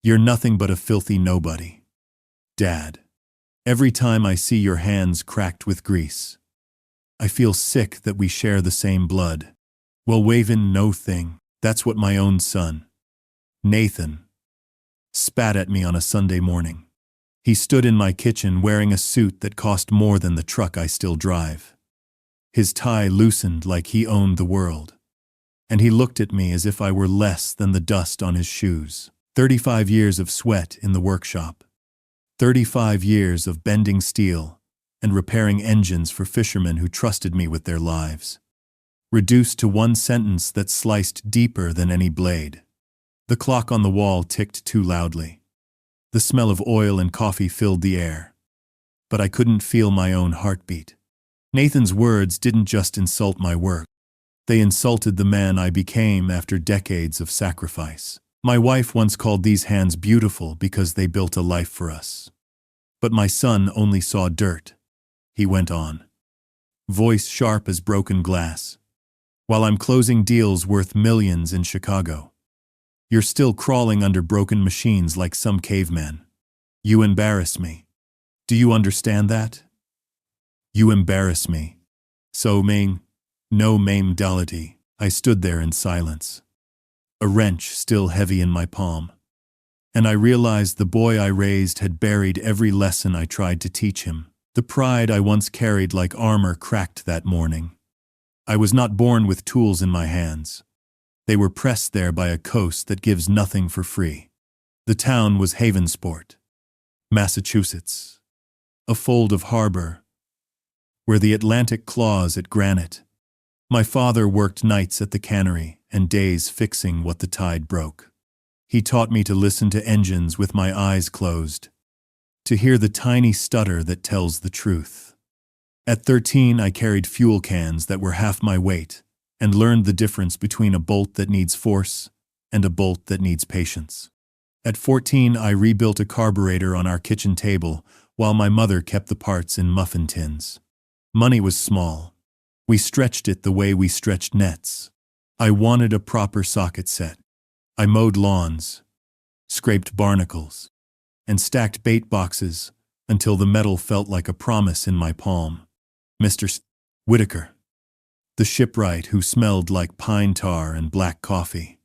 You're nothing but a filthy nobody. Dad. Every time I see your hands cracked with grease, I feel sick that we share the same blood. Well, Waven, no thing. That's what my own son, Nathan, spat at me on a Sunday morning. He stood in my kitchen wearing a suit that cost more than the truck I still drive. His tie loosened like he owned the world, and he looked at me as if I were less than the dust on his shoes. 35 years of sweat in the workshop. 35 years of bending steel and repairing engines for fishermen who trusted me with their lives. Reduced to one sentence that sliced deeper than any blade. The clock on the wall ticked too loudly. The smell of oil and coffee filled the air. But I couldn't feel my own heartbeat. Nathan's words didn't just insult my work. They insulted the man I became after decades of sacrifice. My wife once called these hands beautiful because they built a life for us. But my son only saw dirt. He went on, voice sharp as broken glass. While I'm closing deals worth millions in Chicago, you're still crawling under broken machines like some caveman. You embarrass me. Do you understand that? You embarrass me. So, Ming, no mame-dality. I stood there in silence, a wrench still heavy in my palm. And I realized the boy I raised had buried every lesson I tried to teach him. The pride I once carried like armor cracked that morning. I was not born with tools in my hands. They were pressed there by a coast that gives nothing for free. The town was Havensport, Massachusetts, a fold of harbor, where the Atlantic claws at granite. My father worked nights at the cannery and days fixing what the tide broke. He taught me to listen to engines with my eyes closed, to hear the tiny stutter that tells the truth. At 13, I carried fuel cans that were half my weight and learned the difference between a bolt that needs force and a bolt that needs patience. At 14, I rebuilt a carburetor on our kitchen table while my mother kept the parts in muffin tins. Money was small. We stretched it the way we stretched nets. I wanted a proper socket set. I mowed lawns, scraped barnacles, and stacked bait boxes until the metal felt like a promise in my palm. Mr. Whitaker, the shipwright who smelled like pine tar and black coffee,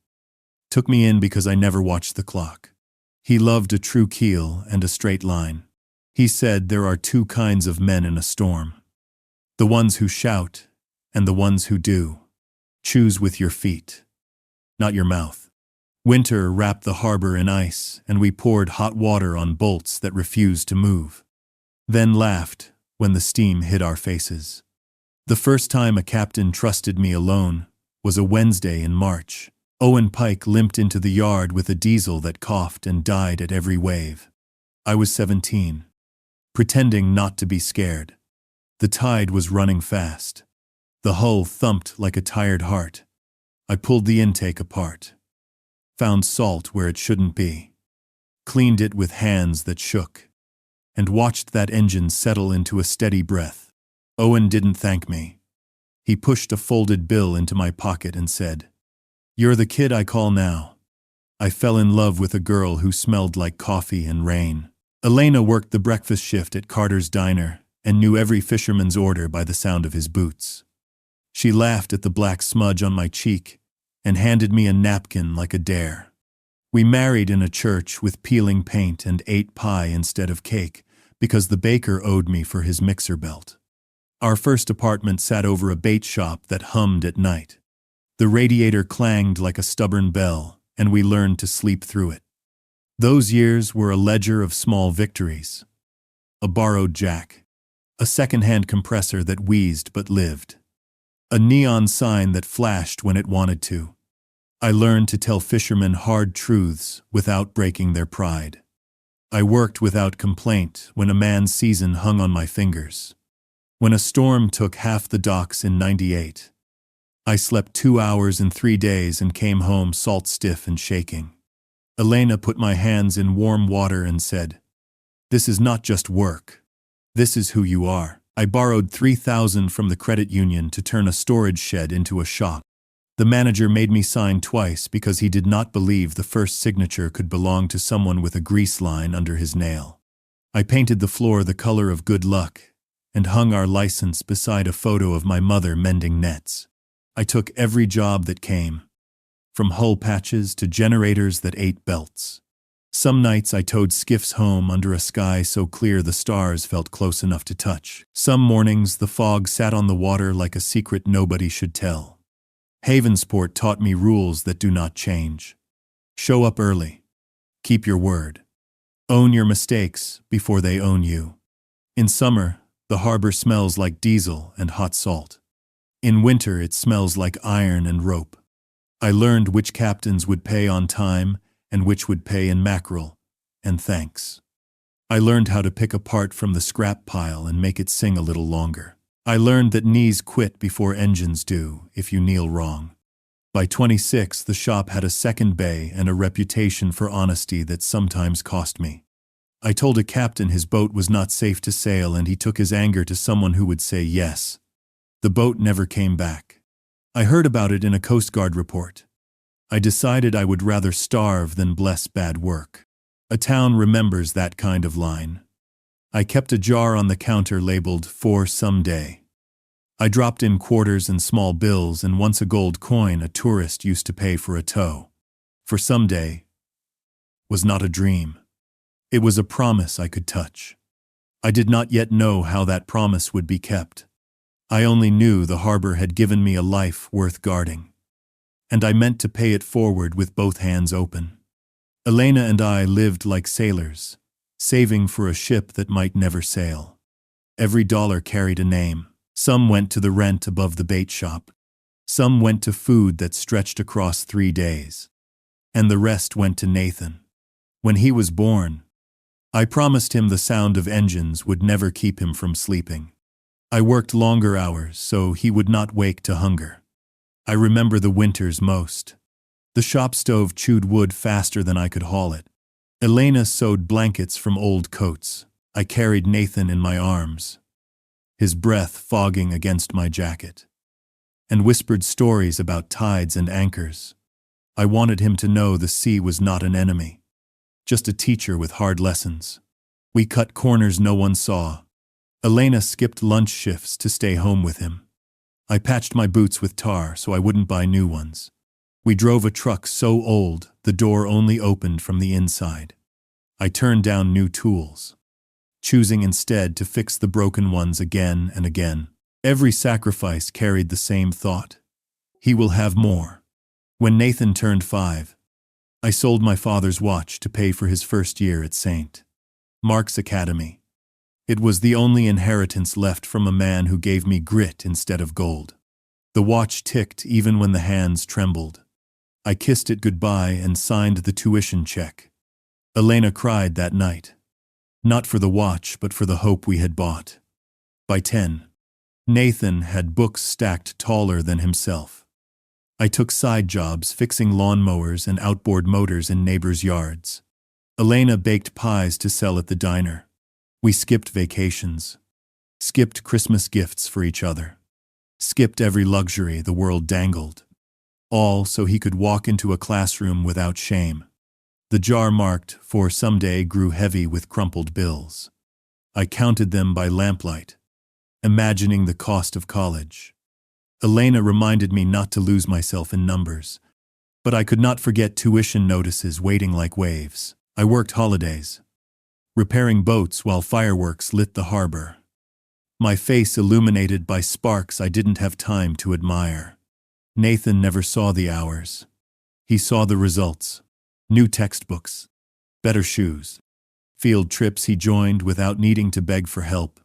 took me in because I never watched the clock. He loved a true keel and a straight line. He said there are two kinds of men in a storm. The ones who shout and the ones who do. Choose with your feet, not your mouth. Winter wrapped the harbor in ice, and we poured hot water on bolts that refused to move. Then laughed when the steam hit our faces. The first time a captain trusted me alone was a Wednesday in March. Owen Pike limped into the yard with a diesel that coughed and died at every wave. I was 17, pretending not to be scared. The tide was running fast. The hull thumped like a tired heart. I pulled the intake apart, found salt where it shouldn't be, cleaned it with hands that shook, and watched that engine settle into a steady breath. Owen didn't thank me. He pushed a folded bill into my pocket and said, "You're the kid I call now." I fell in love with a girl who smelled like coffee and rain. Elena worked the breakfast shift at Carter's Diner and knew every fisherman's order by the sound of his boots. She laughed at the black smudge on my cheek and handed me a napkin like a dare. We married in a church with peeling paint and ate pie instead of cake because the baker owed me for his mixer belt. Our first apartment sat over a bait shop that hummed at night. The radiator clanged like a stubborn bell, and we learned to sleep through it. Those years were a ledger of small victories. A borrowed jack, a second-hand compressor that wheezed but lived, a neon sign that flashed when it wanted to. I learned to tell fishermen hard truths without breaking their pride. I worked without complaint when a man's season hung on my fingers. When a storm took half the docks in '98, I slept 2 hours in 3 days and came home salt-stiff and shaking. Elena put my hands in warm water and said, "This is not just work. This is who you are." I borrowed $3,000 from the credit union to turn a storage shed into a shop. The manager made me sign twice because he did not believe the first signature could belong to someone with a grease line under his nail. I painted the floor the color of good luck and hung our license beside a photo of my mother mending nets. I took every job that came, from hull patches to generators that ate belts. Some nights I towed skiffs home under a sky so clear the stars felt close enough to touch. Some mornings the fog sat on the water like a secret nobody should tell. Havensport taught me rules that do not change. Show up early. Keep your word. Own your mistakes before they own you. In summer, the harbor smells like diesel and hot salt. In winter, it smells like iron and rope. I learned which captains would pay on time and which would pay in mackerel and thanks. I learned how to pick a part from the scrap pile and make it sing a little longer. I learned that knees quit before engines do if you kneel wrong. By 26, the shop had a second bay and a reputation for honesty that sometimes cost me. I told a captain his boat was not safe to sail and he took his anger to someone who would say yes. The boat never came back. I heard about it in a Coast Guard report. I decided I would rather starve than bless bad work. A town remembers that kind of line. I kept a jar on the counter labeled "For Someday." I dropped in quarters and small bills and once a gold coin a tourist used to pay for a tow. For someday was not a dream. It was a promise I could touch. I did not yet know how that promise would be kept. I only knew the harbor had given me a life worth guarding. And I meant to pay it forward with both hands open. Elena and I lived like sailors, saving for a ship that might never sail. Every dollar carried a name. Some went to the rent above the bait shop. Some went to food that stretched across 3 days. And the rest went to Nathan. When he was born, I promised him the sound of engines would never keep him from sleeping. I worked longer hours so he would not wake to hunger. I remember the winters most. The shop stove chewed wood faster than I could haul it. Elena sewed blankets from old coats. I carried Nathan in my arms, his breath fogging against my jacket, and whispered stories about tides and anchors. I wanted him to know the sea was not an enemy, just a teacher with hard lessons. We cut corners no one saw. Elena skipped lunch shifts to stay home with him. I patched my boots with tar so I wouldn't buy new ones. We drove a truck so old the door only opened from the inside. I turned down new tools, choosing instead to fix the broken ones again and again. Every sacrifice carried the same thought. He will have more. When Nathan turned 5, I sold my father's watch to pay for his first year at St. Mark's Academy. It was the only inheritance left from a man who gave me grit instead of gold. The watch ticked even when the hands trembled. I kissed it goodbye and signed the tuition check. Elena cried that night. Not for the watch, but for the hope we had bought. By 10, Nathan had books stacked taller than himself. I took side jobs fixing lawnmowers and outboard motors in neighbors' yards. Elena baked pies to sell at the diner. We skipped vacations, skipped Christmas gifts for each other, skipped every luxury the world dangled, all so he could walk into a classroom without shame. The jar marked "For Someday" grew heavy with crumpled bills. I counted them by lamplight, imagining the cost of college. Elena reminded me not to lose myself in numbers, but I could not forget tuition notices waiting like waves. I worked holidays, repairing boats while fireworks lit the harbor. My face illuminated by sparks I didn't have time to admire. Nathan never saw the hours. He saw the results. New textbooks, better shoes, field trips he joined without needing to beg for help.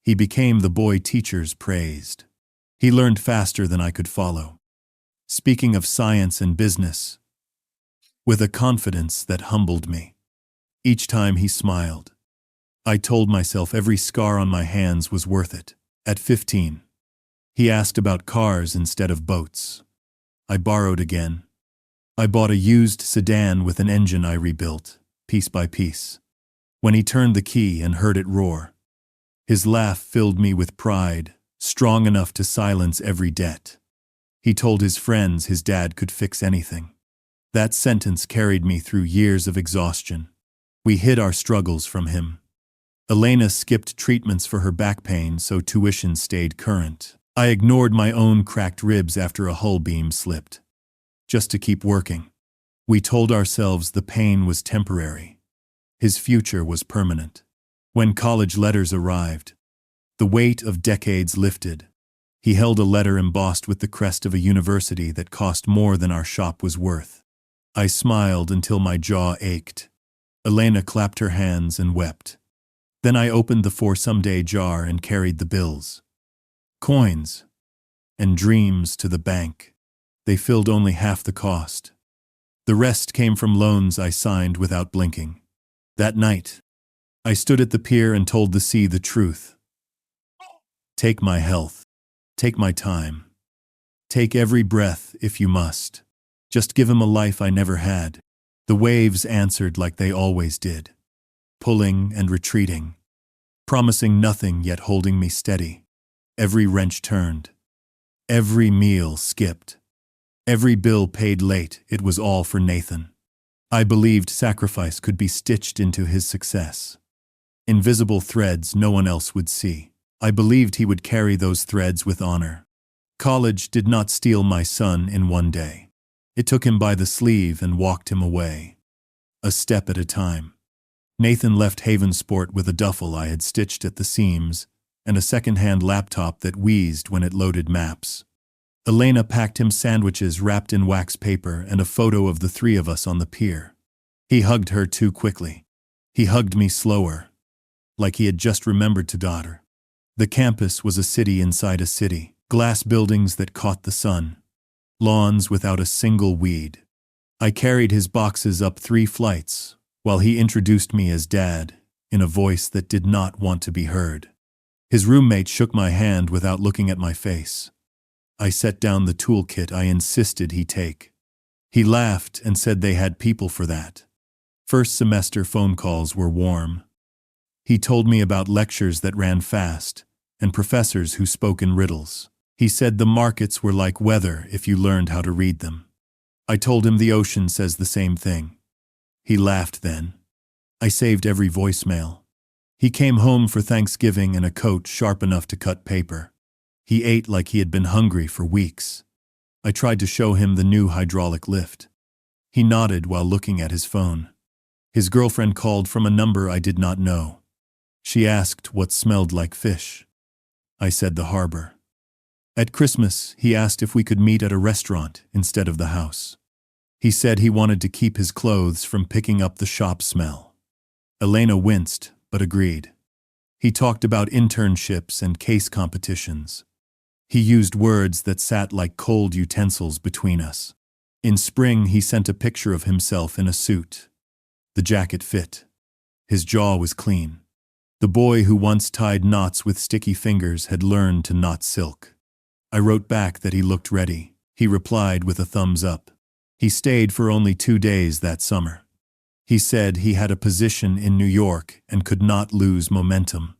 He became the boy teachers praised. He learned faster than I could follow, speaking of science and business, with a confidence that humbled me. Each time he smiled, I told myself every scar on my hands was worth it. At 15, he asked about cars instead of boats. I borrowed again. I bought a used sedan with an engine I rebuilt, piece by piece. When he turned the key and heard it roar, his laugh filled me with pride, strong enough to silence every debt. He told his friends his dad could fix anything. That sentence carried me through years of exhaustion. We hid our struggles from him. Elena skipped treatments for her back pain so tuition stayed current. I ignored my own cracked ribs after a hull beam slipped, just to keep working. We told ourselves the pain was temporary. His future was permanent. When college letters arrived, the weight of decades lifted. He held a letter embossed with the crest of a university that cost more than our shop was worth. I smiled until my jaw ached. Elena clapped her hands and wept. Then I opened the for someday jar and carried the bills. Coins and dreams to the bank. They filled only half the cost. The rest came from loans I signed without blinking. That night, I stood at the pier and told the sea the truth. Take my health. Take my time. Take every breath if you must. Just give him a life I never had. The waves answered like they always did, pulling and retreating, promising nothing yet holding me steady. Every wrench turned. Every meal skipped. Every bill paid late. It was all for Nathan. I believed sacrifice could be stitched into his success. Invisible threads no one else would see. I believed he would carry those threads with honor. College did not steal my son in one day. It took him by the sleeve and walked him away, a step at a time. Nathan left Havensport with a duffel I had stitched at the seams and a second-hand laptop that wheezed when it loaded maps. Elena packed him sandwiches wrapped in wax paper and a photo of the three of us on the pier. He hugged her too quickly. He hugged me slower, like he had just remembered to daughter. The campus was a city inside a city, glass buildings that caught the sun, lawns without a single weed. I carried his boxes up 3 flights, while he introduced me as Dad, in a voice that did not want to be heard. His roommate shook my hand without looking at my face. I set down the toolkit I insisted he take. He laughed and said they had people for that. First semester phone calls were warm. He told me about lectures that ran fast and professors who spoke in riddles. He said the markets were like weather if you learned how to read them. I told him the ocean says the same thing. He laughed then. I saved every voicemail. He came home for Thanksgiving in a coat sharp enough to cut paper. He ate like he had been hungry for weeks. I tried to show him the new hydraulic lift. He nodded while looking at his phone. His girlfriend called from a number I did not know. She asked what smelled like fish. I said the harbor. At Christmas, he asked if we could meet at a restaurant instead of the house. He said he wanted to keep his clothes from picking up the shop smell. Elena winced, but agreed. He talked about internships and case competitions. He used words that sat like cold utensils between us. In spring, he sent a picture of himself in a suit. The jacket fit. His jaw was clean. The boy who once tied knots with sticky fingers had learned to knot silk. I wrote back that he looked ready. He replied with a thumbs up. He stayed for only 2 days that summer. He said he had a position in New York and could not lose momentum.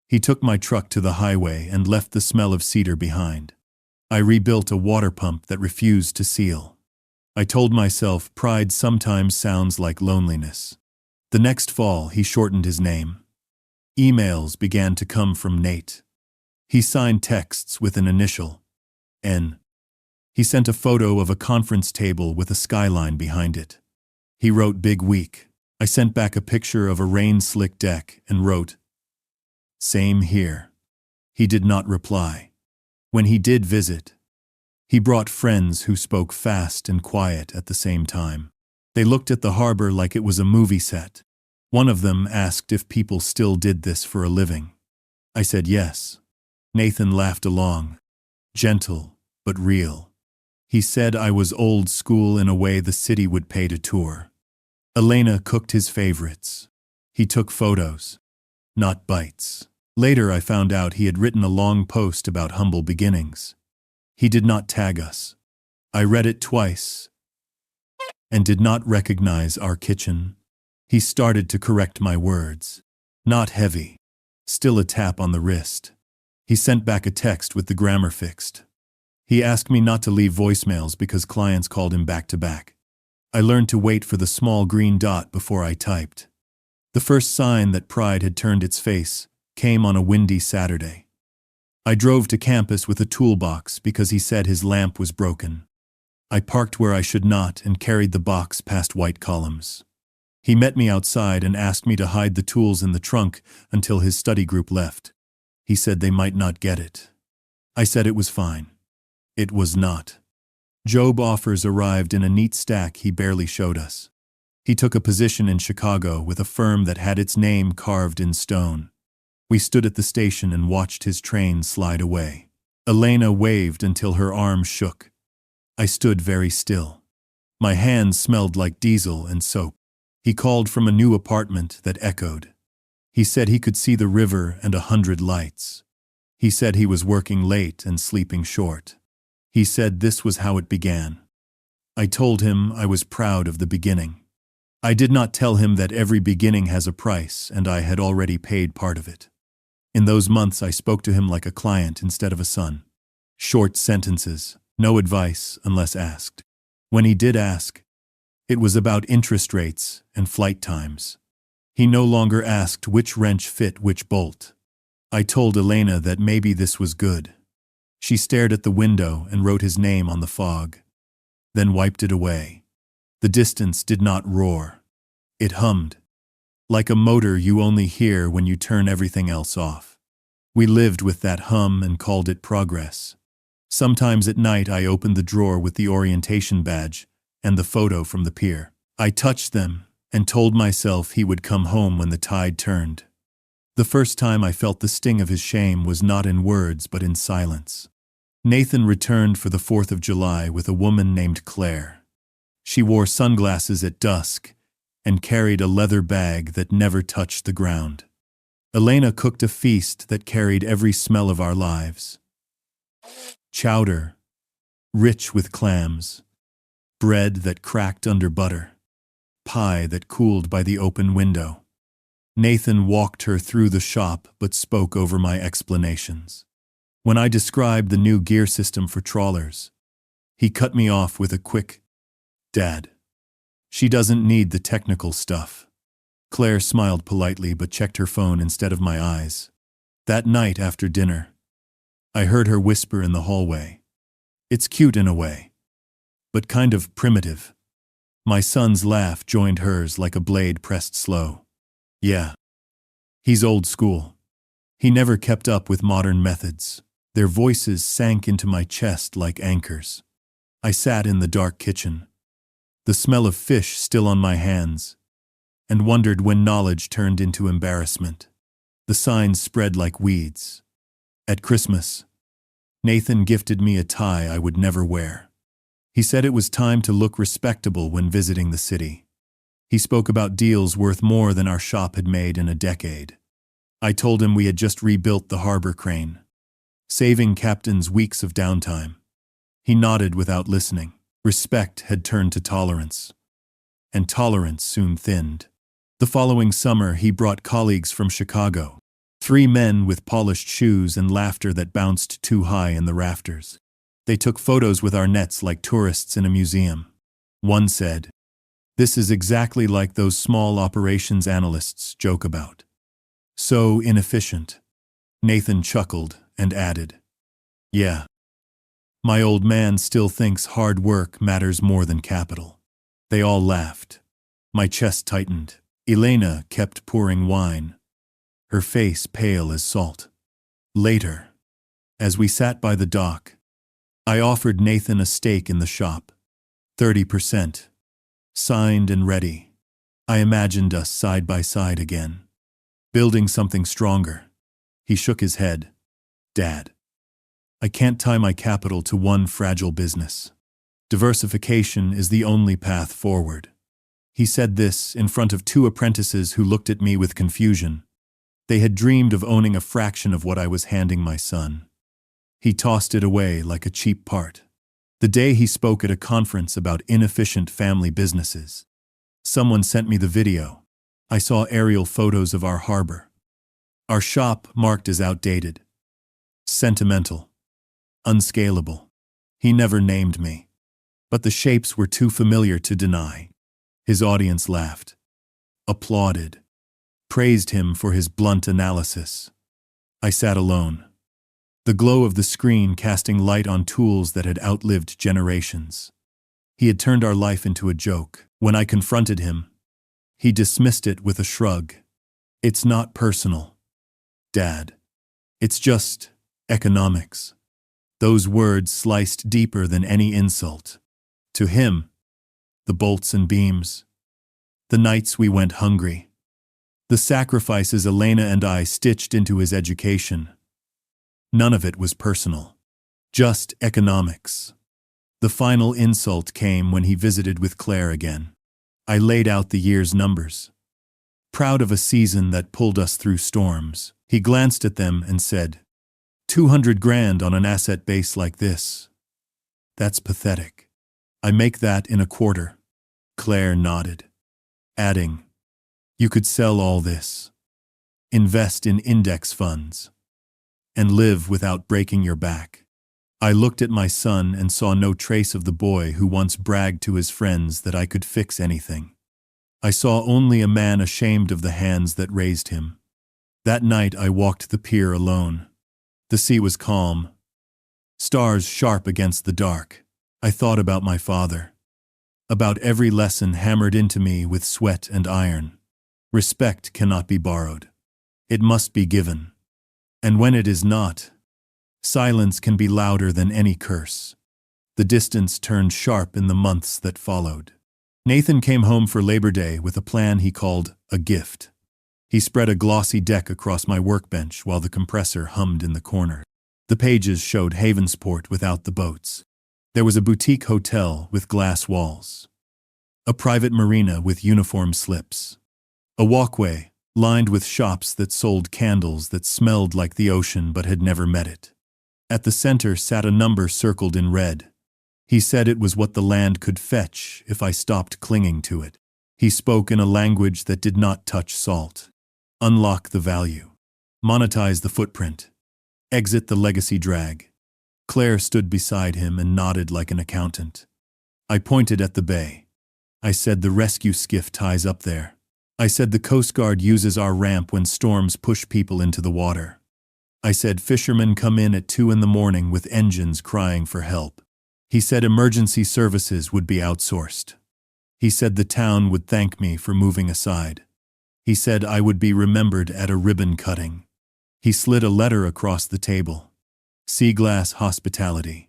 He took my truck to the highway and left the smell of cedar behind. I rebuilt a water pump that refused to seal. I told myself pride sometimes sounds like loneliness. The next fall, he shortened his name. Emails began to come from Nate. He signed texts with an initial, N. He sent a photo of a conference table with a skyline behind it. He wrote Big Week. I sent back a picture of a rain-slick deck and wrote, Same here. He did not reply. When he did visit, he brought friends who spoke fast and quiet at the same time. They looked at the harbor like it was a movie set. One of them asked if people still did this for a living. I said yes. Nathan laughed along, gentle but real. He said I was old school in a way the city would pay to tour. Elena cooked his favorites. He took photos, not bites. Later I found out he had written a long post about humble beginnings. He did not tag us. I read it twice and did not recognize our kitchen. He started to correct my words. Not heavy. Still a tap on the wrist. He sent back a text with the grammar fixed. He asked me not to leave voicemails because clients called him back to back. I learned to wait for the small green dot before I typed. The first sign that pride had turned its face came on a windy Saturday. I drove to campus with a toolbox because he said his lamp was broken. I parked where I should not and carried the box past white columns. He met me outside and asked me to hide the tools in the trunk until his study group left. He said they might not get it. I said it was fine. It was not. Job offers arrived in a neat stack he barely showed us. He took a position in Chicago with a firm that had its name carved in stone. We stood at the station and watched his train slide away. Elena waved until her arm shook. I stood very still. My hands smelled like diesel and soap. He called from a new apartment that echoed. He said he could see the river and 100 lights. He said he was working late and sleeping short. He said this was how it began. I told him I was proud of the beginning. I did not tell him that every beginning has a price and I had already paid part of it. In those months I spoke to him like a client instead of a son. Short sentences, no advice unless asked. When he did ask, it was about interest rates and flight times. He no longer asked which wrench fit which bolt. I told Elena that maybe this was good. She stared at the window and wrote his name on the fog, then wiped it away. The distance did not roar. It hummed. Like a motor you only hear when you turn everything else off. We lived with that hum and called it progress. Sometimes at night I opened the drawer with the orientation badge and the photo from the pier. I touched them and told myself he would come home when the tide turned. The first time I felt the sting of his shame was not in words but in silence. Nathan returned for the 4th of July with a woman named Claire. She wore sunglasses at dusk and carried a leather bag that never touched the ground. Elena cooked a feast that carried every smell of our lives. Chowder, rich with clams, bread that cracked under butter, pie that cooled by the open window. Nathan walked her through the shop but spoke over my explanations. When I described the new gear system for trawlers, he cut me off with a quick, "Dad, she doesn't need the technical stuff." Claire smiled politely but checked her phone instead of my eyes. That night after dinner, I heard her whisper in the hallway. It's cute in a way, but kind of primitive. My son's laugh joined hers like a blade pressed slow. Yeah. He's old school. He never kept up with modern methods. Their voices sank into my chest like anchors. I sat in the dark kitchen, the smell of fish still on my hands, and wondered when knowledge turned into embarrassment. The signs spread like weeds. At Christmas, Nathan gifted me a tie I would never wear. He said it was time to look respectable when visiting the city. He spoke about deals worth more than our shop had made in a decade. I told him we had just rebuilt the harbor crane, saving captains weeks of downtime. He nodded without listening. Respect had turned to tolerance, and tolerance soon thinned. The following summer, he brought colleagues from Chicago, 3 men with polished shoes and laughter that bounced too high in the rafters. They took photos with our nets like tourists in a museum. One said, "This is exactly like those small operations analysts joke about. So inefficient." Nathan chuckled and added, "Yeah. My old man still thinks hard work matters more than capital." They all laughed. My chest tightened. Elena kept pouring wine, her face pale as salt. Later, as we sat by the dock, I offered Nathan a stake in the shop. 30%. Signed and ready. I imagined us side by side again, building something stronger. He shook his head. "Dad, I can't tie my capital to one fragile business. Diversification is the only path forward." He said this in front of 2 apprentices who looked at me with confusion. They had dreamed of owning a fraction of what I was handing my son. He tossed it away like a cheap part. The day he spoke at a conference about inefficient family businesses, someone sent me the video. I saw aerial photos of our harbor. Our shop marked as outdated, sentimental, unscalable. He never named me. But the shapes were too familiar to deny. His audience laughed, applauded, praised him for his blunt analysis. I sat alone, the glow of the screen casting light on tools that had outlived generations. He had turned our life into a joke. When I confronted him, he dismissed it with a shrug. It's not personal, Dad. It's just economics. Those words sliced deeper than any insult. To him, the bolts and beams, the nights we went hungry, the sacrifices Elena and I stitched into his education. None of it was personal, just economics. The final insult came when he visited with Claire again. I laid out the year's numbers. Proud of a season that pulled us through storms, he glanced at them and said, 200 grand on an asset base like this. That's pathetic. I make that in a quarter. Claire nodded, adding, you could sell all this, invest in index funds, and live without breaking your back. I looked at my son and saw no trace of the boy who once bragged to his friends that I could fix anything. I saw only a man ashamed of the hands that raised him. That night I walked the pier alone. The sea was calm, stars sharp against the dark. I thought about my father, about every lesson hammered into me with sweat and iron. Respect cannot be borrowed. It must be given. And when it is not, silence can be louder than any curse. The distance turned sharp in the months that followed. Nathan came home for Labor Day with a plan he called a gift. He spread a glossy deck across my workbench while the compressor hummed in the corner. The pages showed Havensport without the boats. There was a boutique hotel with glass walls, a private marina with uniform slips, a walkway lined with shops that sold candles that smelled like the ocean but had never met it. At the center sat a number circled in red. He said it was what the land could fetch if I stopped clinging to it. He spoke in a language that did not touch salt. Unlock the value. Monetize the footprint. Exit the legacy drag. Claire stood beside him and nodded like an accountant. I pointed at the bay. I said the rescue skiff ties up there. I said the Coast Guard uses our ramp when storms push people into the water. I said fishermen come in at 2 a.m. with engines crying for help. He said emergency services would be outsourced. He said the town would thank me for moving aside. He said I would be remembered at a ribbon cutting. He slid a letter across the table. Seaglass Hospitality.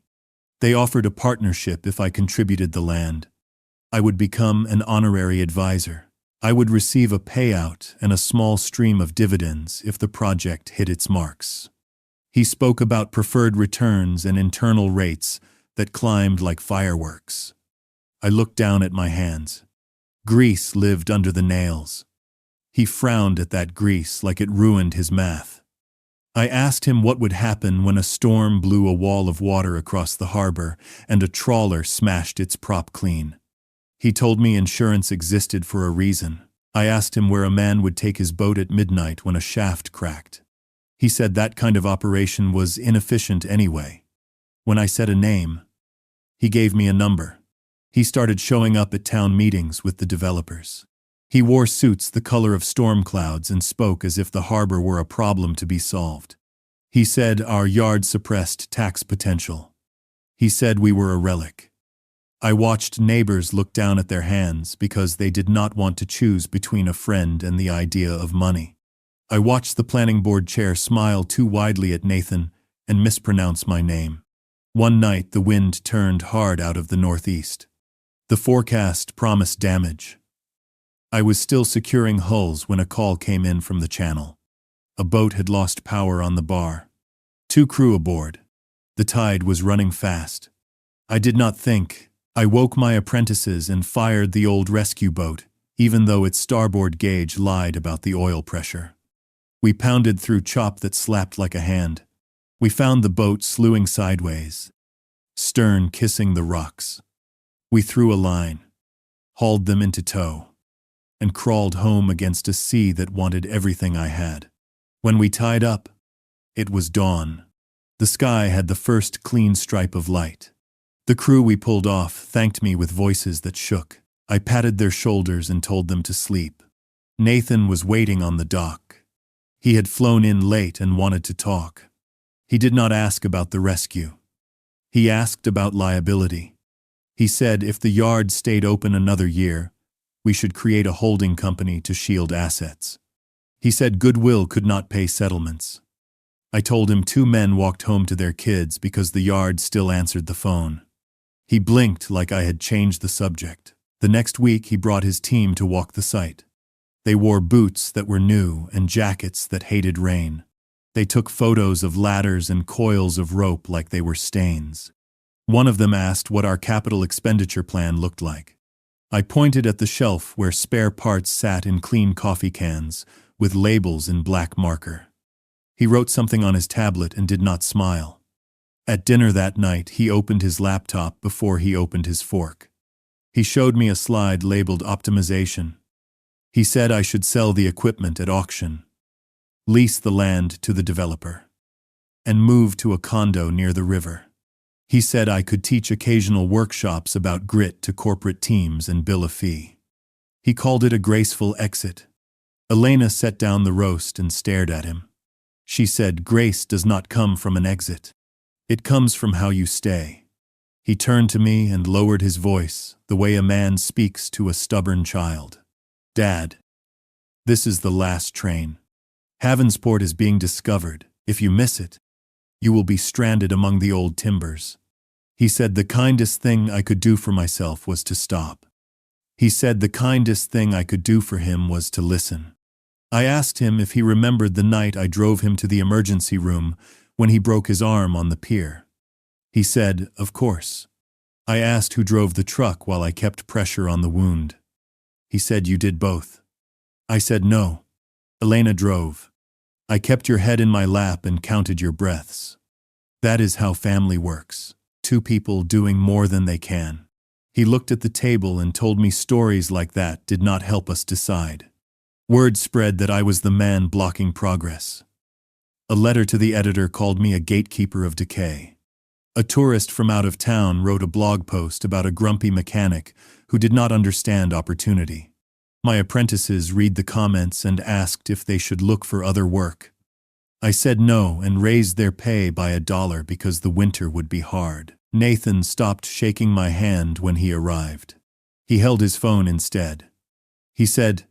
They offered a partnership if I contributed the land. I would become an honorary advisor. I would receive a payout and a small stream of dividends if the project hit its marks. He spoke about preferred returns and internal rates that climbed like fireworks. I looked down at my hands. Grease lived under the nails. He frowned at that grease like it ruined his math. I asked him what would happen when a storm blew a wall of water across the harbor and a trawler smashed its prop clean. He told me insurance existed for a reason. I asked him where a man would take his boat at midnight when a shaft cracked. He said that kind of operation was inefficient anyway. When I said a name, he gave me a number. He started showing up at town meetings with the developers. He wore suits the color of storm clouds and spoke as if the harbor were a problem to be solved. He said our yard suppressed tax potential. He said we were a relic. I watched neighbors look down at their hands because they did not want to choose between a friend and the idea of money. I watched the planning board chair smile too widely at Nathan and mispronounce my name. One night the wind turned hard out of the northeast. The forecast promised damage. I was still securing hulls when a call came in from the channel. A boat had lost power on the bar. 2 crew aboard. The tide was running fast. I did not think. I woke my apprentices and fired the old rescue boat, even though its starboard gauge lied about the oil pressure. We pounded through chop that slapped like a hand. We found the boat slewing sideways, stern kissing the rocks. We threw a line, hauled them into tow, and crawled home against a sea that wanted everything I had. When we tied up, it was dawn. The sky had the first clean stripe of light. The crew we pulled off thanked me with voices that shook. I patted their shoulders and told them to sleep. Nathan was waiting on the dock. He had flown in late and wanted to talk. He did not ask about the rescue. He asked about liability. He said if the yard stayed open another year, we should create a holding company to shield assets. He said goodwill could not pay settlements. I told him 2 men walked home to their kids because the yard still answered the phone. He blinked like I had changed the subject. The next week he brought his team to walk the site. They wore boots that were new and jackets that hated rain. They took photos of ladders and coils of rope like they were stains. One of them asked what our capital expenditure plan looked like. I pointed at the shelf where spare parts sat in clean coffee cans, with labels in black marker. He wrote something on his tablet and did not smile. At dinner that night, he opened his laptop before he opened his fork. He showed me a slide labeled optimization. He said I should sell the equipment at auction, lease the land to the developer, and move to a condo near the river. He said I could teach occasional workshops about grit to corporate teams and bill a fee. He called it a graceful exit. Elena set down the roast and stared at him. She said, "Grace does not come from an exit. It comes from how you stay." He turned to me and lowered his voice, the way a man speaks to a stubborn child. "Dad, this is the last train. Havensport is being discovered. If you miss it, you will be stranded among the old timbers." He said the kindest thing I could do for myself was to stop. He said the kindest thing I could do for him was to listen. I asked him if he remembered the night I drove him to the emergency room when he broke his arm on the pier. He said, "Of course." I asked who drove the truck while I kept pressure on the wound. He said, "You did both." I said, "No. Elena drove. I kept your head in my lap and counted your breaths. That is how family works. 2 people doing more than they can." He looked at the table and told me stories like that did not help us decide. Word spread that I was the man blocking progress. A letter to the editor called me a gatekeeper of decay. A tourist from out of town wrote a blog post about a grumpy mechanic who did not understand opportunity. My apprentices read the comments and asked if they should look for other work. I said no and raised their pay by $1 because the winter would be hard. Nathan stopped shaking my hand when he arrived. He held his phone instead. He said,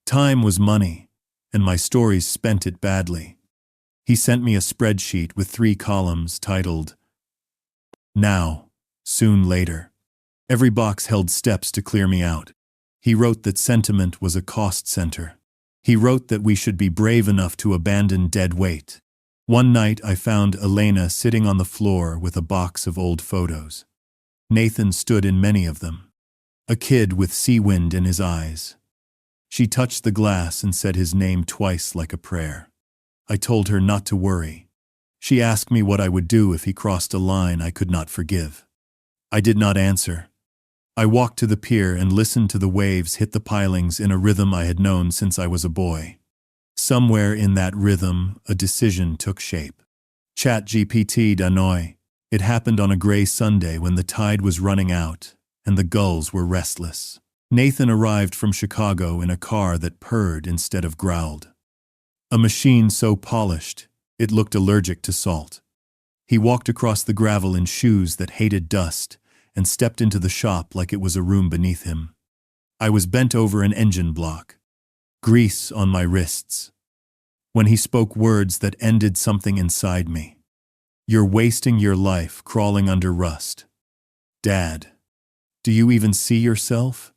"Time was money, and my stories spent it badly." He sent me a spreadsheet with 3 columns titled, "Now, Soon Later." Every box held steps to clear me out. He wrote that sentiment was a cost center. He wrote that we should be brave enough to abandon dead weight. One night I found Elena sitting on the floor with a box of old photos. Nathan stood in many of them, a kid with sea wind in his eyes. She touched the glass and said his name twice like a prayer. I told her not to worry. She asked me what I would do if he crossed a line I could not forgive. I did not answer. I walked to the pier and listened to the waves hit the pilings in a rhythm I had known since I was a boy. Somewhere in that rhythm, a decision took shape. ChatGPT Danoi. It happened on a gray Sunday when the tide was running out and the gulls were restless. Nathan arrived from Chicago in a car that purred instead of growled. A machine so polished, it looked allergic to salt. He walked across the gravel in shoes that hated dust and stepped into the shop like it was a room beneath him. I was bent over an engine block, grease on my wrists, when he spoke words that ended something inside me. "You're wasting your life crawling under rust. Dad, do you even see yourself?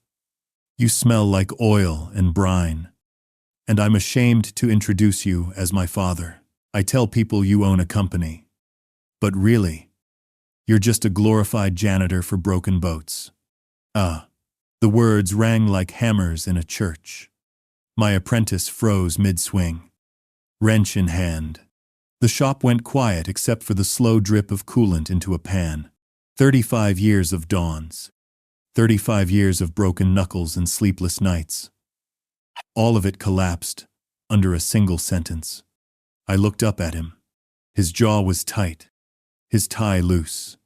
You smell like oil and brine. And I'm ashamed to introduce you as my father. I tell people you own a company. But really, you're just a glorified janitor for broken boats." The words rang like hammers in a church. My apprentice froze mid-swing, wrench in hand. The shop went quiet except for the slow drip of coolant into a pan. 35 years of dawns. 35 years of broken knuckles and sleepless nights. All of it collapsed under a single sentence. I looked up at him. His jaw was tight, his tie loose.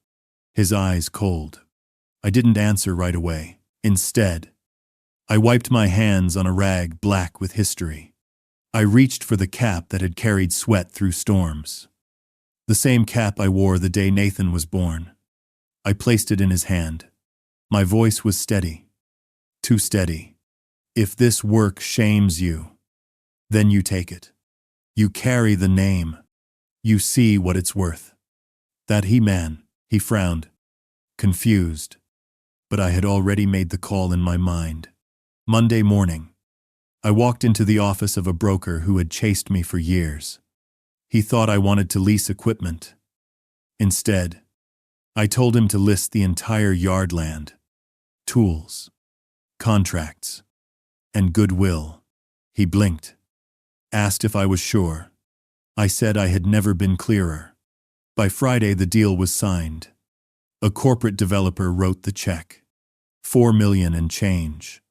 his eyes cold. I didn't answer right away. Instead, I wiped my hands on a rag black with history. I reached for the cap that had carried sweat through storms. The same cap I wore the day Nathan was born. I placed it in his hand. My voice was steady. Too steady. If this work shames you, then you take it. You carry the name. You see what it's worth. That He-Man, he frowned, confused. But I had already made the call in my mind. Monday morning, I walked into the office of a broker who had chased me for years. He thought I wanted to lease equipment. Instead, I told him to list the entire yard land, tools, contracts, and goodwill. He blinked, asked if I was sure. I said I had never been clearer. By Friday, the deal was signed. A corporate developer wrote the check. $4 million and change.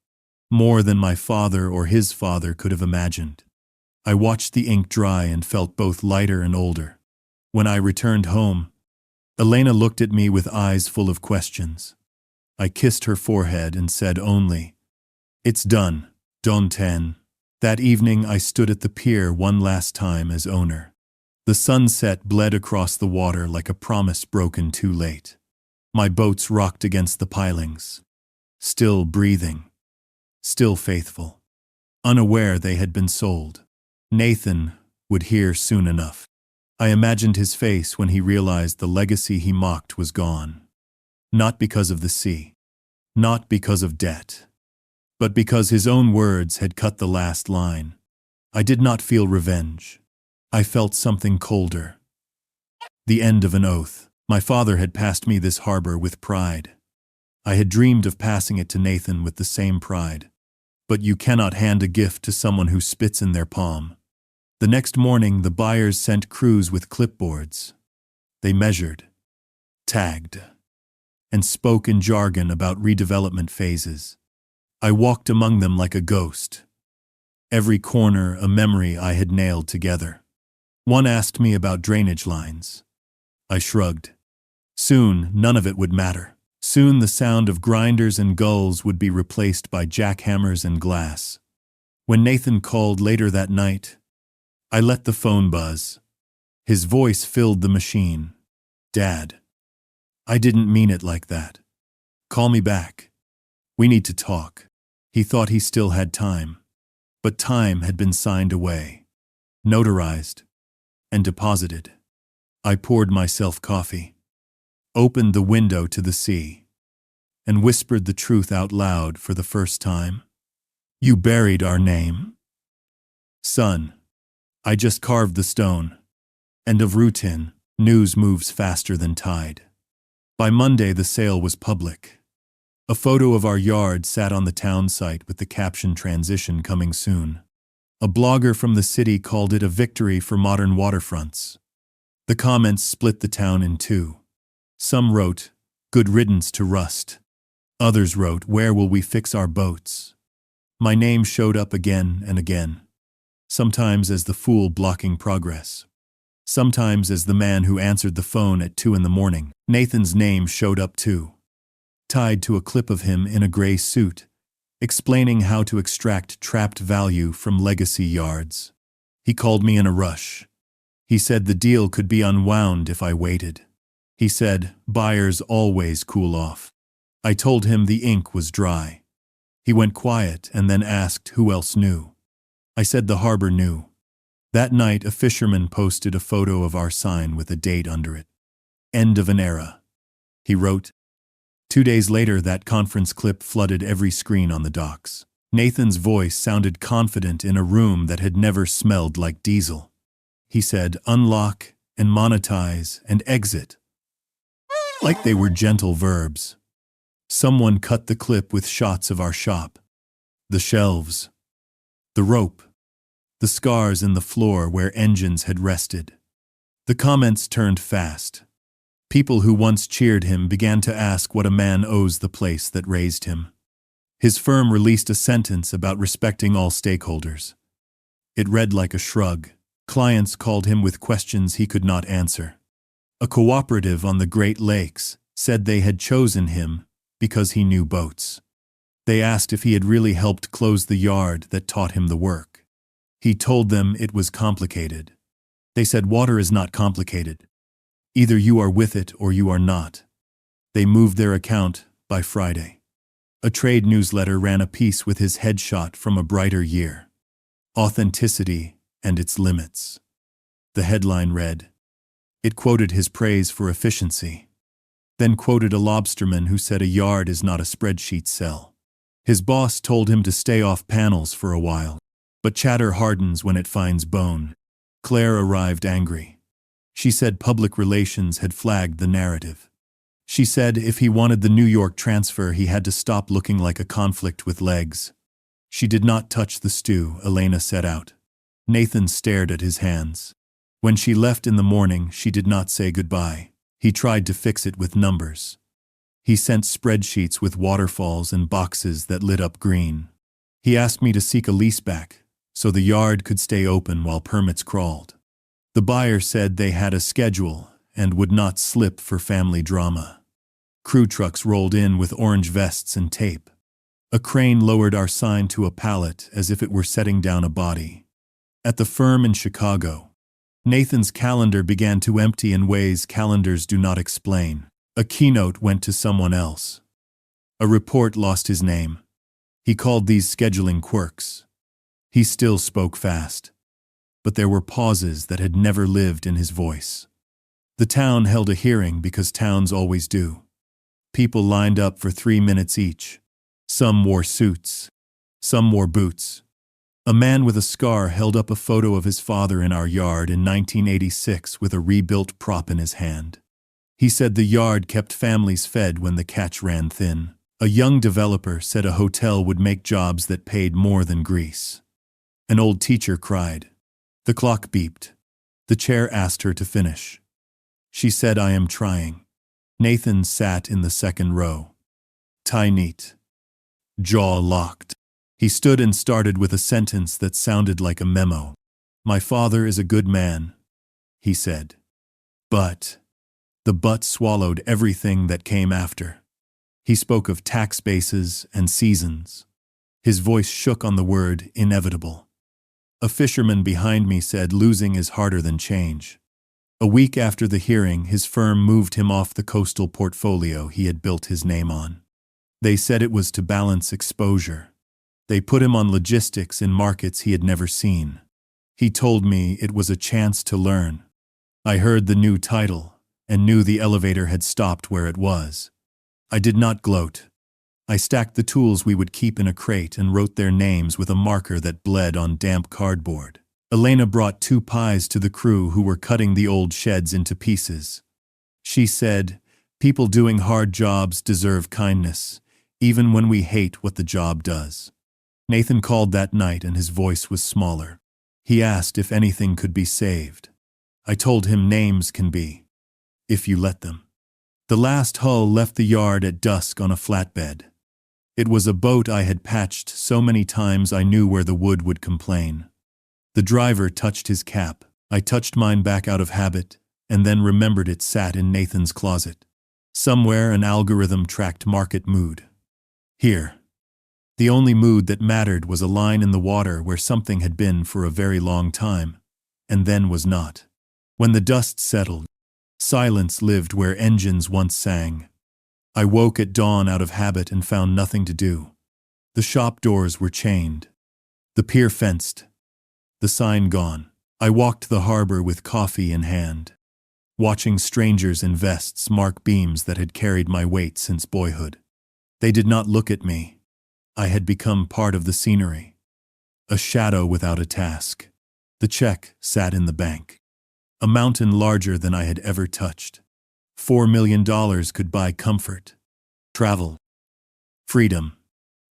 More than my father or his father could have imagined. I watched the ink dry and felt both lighter and older. When I returned home, Elena looked at me with eyes full of questions. I kissed her forehead and said only, "It's done, Don Ten." That evening I stood at the pier one last time as owner. The sunset bled across the water like a promise broken too late. My boats rocked against the pilings. Still breathing. Still faithful. Unaware they had been sold. Nathan would hear soon enough. I imagined his face when he realized the legacy he mocked was gone. Not because of the sea. Not because of debt. But because his own words had cut the last line. I did not feel revenge. I felt something colder. The end of an oath. My father had passed me this harbor with pride. I had dreamed of passing it to Nathan with the same pride. But you cannot hand a gift to someone who spits in their palm. The next morning, the buyers sent crews with clipboards. They measured, tagged, and spoke in jargon about redevelopment phases. I walked among them like a ghost. Every corner a memory I had nailed together. One asked me about drainage lines. I shrugged. Soon, none of it would matter. Soon the sound of grinders and gulls would be replaced by jackhammers and glass. When Nathan called later that night, I let the phone buzz. His voice filled the machine. "Dad, I didn't mean it like that. Call me back. We need to talk." He thought he still had time. But time had been signed away, notarized, and deposited. I poured myself coffee, opened the window to the sea, and whispered the truth out loud for the first time. "You buried our name?" "Son, I just carved the stone. And of routine, news moves faster than tide." By Monday, the sale was public. A photo of our yard sat on the town site with the caption "Transition coming soon." A blogger from the city called it a victory for modern waterfronts. The comments split the town in two. Some wrote, "Good riddance to rust." Others wrote, "Where will we fix our boats?" My name showed up again and again. Sometimes as the fool blocking progress. Sometimes as the man who answered the phone at 2 a.m. Nathan's name showed up too. Tied to a clip of him in a gray suit, explaining how to extract trapped value from legacy yards. He called me in a rush. He said the deal could be unwound if I waited. He said, "Buyers always cool off." I told him the ink was dry. He went quiet and then asked who else knew. I said the harbor knew. That night, a fisherman posted a photo of our sign with a date under it. "End of an era," he wrote. 2 days later, that conference clip flooded every screen on the docks. Nathan's voice sounded confident in a room that had never smelled like diesel. He said, "Unlock and monetize and exit," like they were gentle verbs. Someone cut the clip with shots of our shop. The shelves. The rope. The scars in the floor where engines had rested. The comments turned fast. People who once cheered him began to ask what a man owes the place that raised him. His firm released a sentence about respecting all stakeholders. It read like a shrug. Clients called him with questions he could not answer. "A cooperative on the Great Lakes," said they had chosen him because he knew boats. They asked if he had really helped close the yard that taught him the work. He told them it was complicated. They said water is not complicated. Either you are with it or you are not. They moved their account by Friday. A trade newsletter ran a piece with his headshot from a brighter year. Authenticity and its limits. The headline read. It quoted his praise for efficiency. Then quoted a lobsterman who said a yard is not a spreadsheet cell. His boss told him to stay off panels for a while. But chatter hardens when it finds bone. Claire arrived angry. She said public relations had flagged the narrative. She said if he wanted the New York transfer, he had to stop looking like a conflict with legs. She did not touch the stew, Elena set out. Nathan stared at his hands. When she left in the morning, she did not say goodbye. He tried to fix it with numbers. He sent spreadsheets with waterfalls and boxes that lit up green. He asked me to seek a lease back, so the yard could stay open while permits crawled. The buyer said they had a schedule and would not slip for family drama. Crew trucks rolled in with orange vests and tape. A crane lowered our sign to a pallet as if it were setting down a body. At the firm in Chicago, Nathan's calendar began to empty in ways calendars do not explain. A keynote went to someone else. A report lost his name. He called these scheduling quirks. He still spoke fast. But there were pauses that had never lived in his voice. The town held a hearing because towns always do. People lined up for 3 minutes each. Some wore suits. Some wore boots. A man with a scar held up a photo of his father in our yard in 1986 with a rebuilt prop in his hand. He said the yard kept families fed when the catch ran thin. A young developer said a hotel would make jobs that paid more than grease. An old teacher cried. The clock beeped. The chair asked her to finish. She said, I am trying. Nathan sat in the second row. Tie neat. Jaw locked. He stood and started with a sentence that sounded like a memo. My father is a good man, he said. But. The but swallowed everything that came after. He spoke of tax bases and seasons. His voice shook on the word inevitable. A fisherman behind me said losing is harder than change. A week after the hearing, his firm moved him off the coastal portfolio he had built his name on. They said it was to balance exposure. They put him on logistics in markets he had never seen. He told me it was a chance to learn. I heard the new title and knew the elevator had stopped where it was. I did not gloat. I stacked the tools we would keep in a crate and wrote their names with a marker that bled on damp cardboard. Elena brought 2 pies to the crew who were cutting the old sheds into pieces. She said, people doing hard jobs deserve kindness, even when we hate what the job does. Nathan called that night and his voice was smaller. He asked if anything could be saved. I told him names can be, if you let them. The last hull left the yard at dusk on a flatbed. It was a boat I had patched so many times I knew where the wood would complain. The driver touched his cap. I touched mine back out of habit, and then remembered it sat in Nathan's closet. Somewhere an algorithm tracked market mood. Here. The only mood that mattered was a line in the water where something had been for a very long time, and then was not. When the dust settled, silence lived where engines once sang. I woke at dawn out of habit and found nothing to do. The shop doors were chained. The pier fenced. The sign gone. I walked the harbor with coffee in hand, watching strangers in vests mark beams that had carried my weight since boyhood. They did not look at me. I had become part of the scenery. A shadow without a task. The check sat in the bank. A mountain larger than I had ever touched. $4 million could buy comfort, travel, freedom.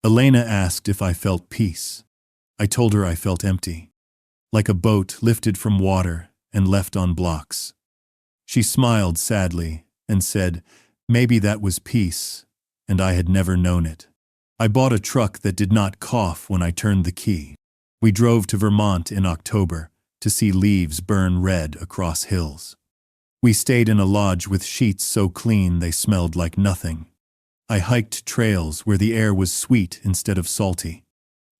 Elena asked if I felt peace. I told her I felt empty, like a boat lifted from water and left on blocks. She smiled sadly and said, maybe that was peace, and I had never known it. I bought a truck that did not cough when I turned the key. We drove to Vermont in October to see leaves burn red across hills. We stayed in a lodge with sheets so clean they smelled like nothing. I hiked trails where the air was sweet instead of salty.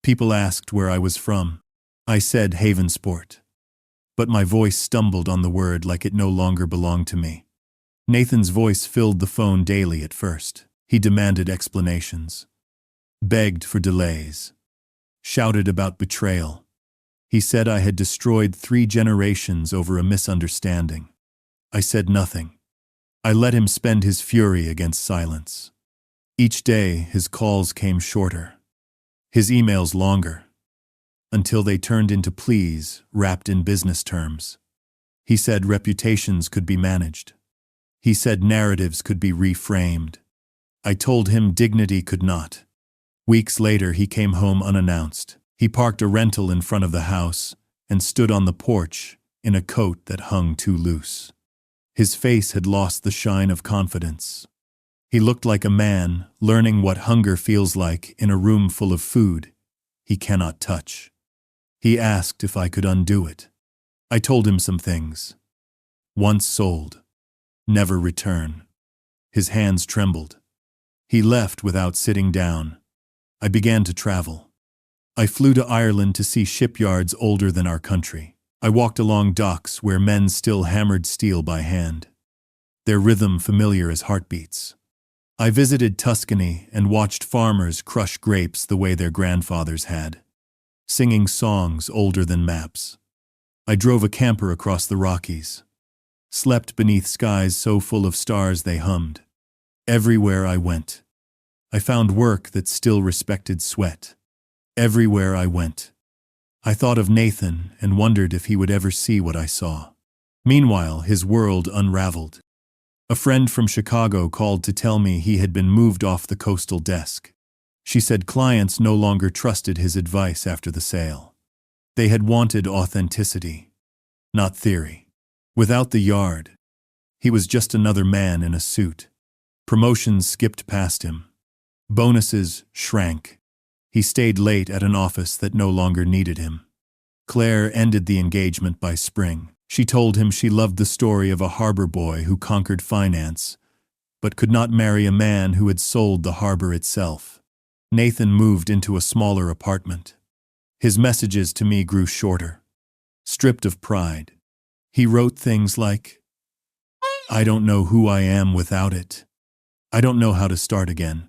People asked where I was from. I said Havensport. But my voice stumbled on the word like it no longer belonged to me. Nathan's voice filled the phone daily at first. He demanded explanations, begged for delays, shouted about betrayal. He said I had destroyed 3 generations over a misunderstanding. I said nothing. I let him spend his fury against silence. Each day, his calls came shorter, his emails longer, until they turned into pleas wrapped in business terms. He said reputations could be managed. He said narratives could be reframed. I told him dignity could not. Weeks later, he came home unannounced. He parked a rental in front of the house and stood on the porch in a coat that hung too loose. His face had lost the shine of confidence. He looked like a man learning what hunger feels like in a room full of food he cannot touch. He asked if I could undo it. I told him some things. Once sold, never return. His hands trembled. He left without sitting down. I began to travel. I flew to Ireland to see shipyards older than our country. I walked along docks where men still hammered steel by hand, their rhythm familiar as heartbeats. I visited Tuscany and watched farmers crush grapes the way their grandfathers had, singing songs older than maps. I drove a camper across the Rockies, slept beneath skies so full of stars they hummed. Everywhere I went, I found work that still respected sweat. Everywhere I went, I thought of Nathan and wondered if he would ever see what I saw. Meanwhile, his world unraveled. A friend from Chicago called to tell me he had been moved off the coastal desk. She said clients no longer trusted his advice after the sale. They had wanted authenticity, not theory. Without the yard, he was just another man in a suit. Promotions skipped past him. Bonuses shrank. He stayed late at an office that no longer needed him. Claire ended the engagement by spring. She told him she loved the story of a harbor boy who conquered finance, but could not marry a man who had sold the harbor itself. Nathan moved into a smaller apartment. His messages to me grew shorter, stripped of pride. He wrote things like, "I don't know who I am without it. I don't know how to start again.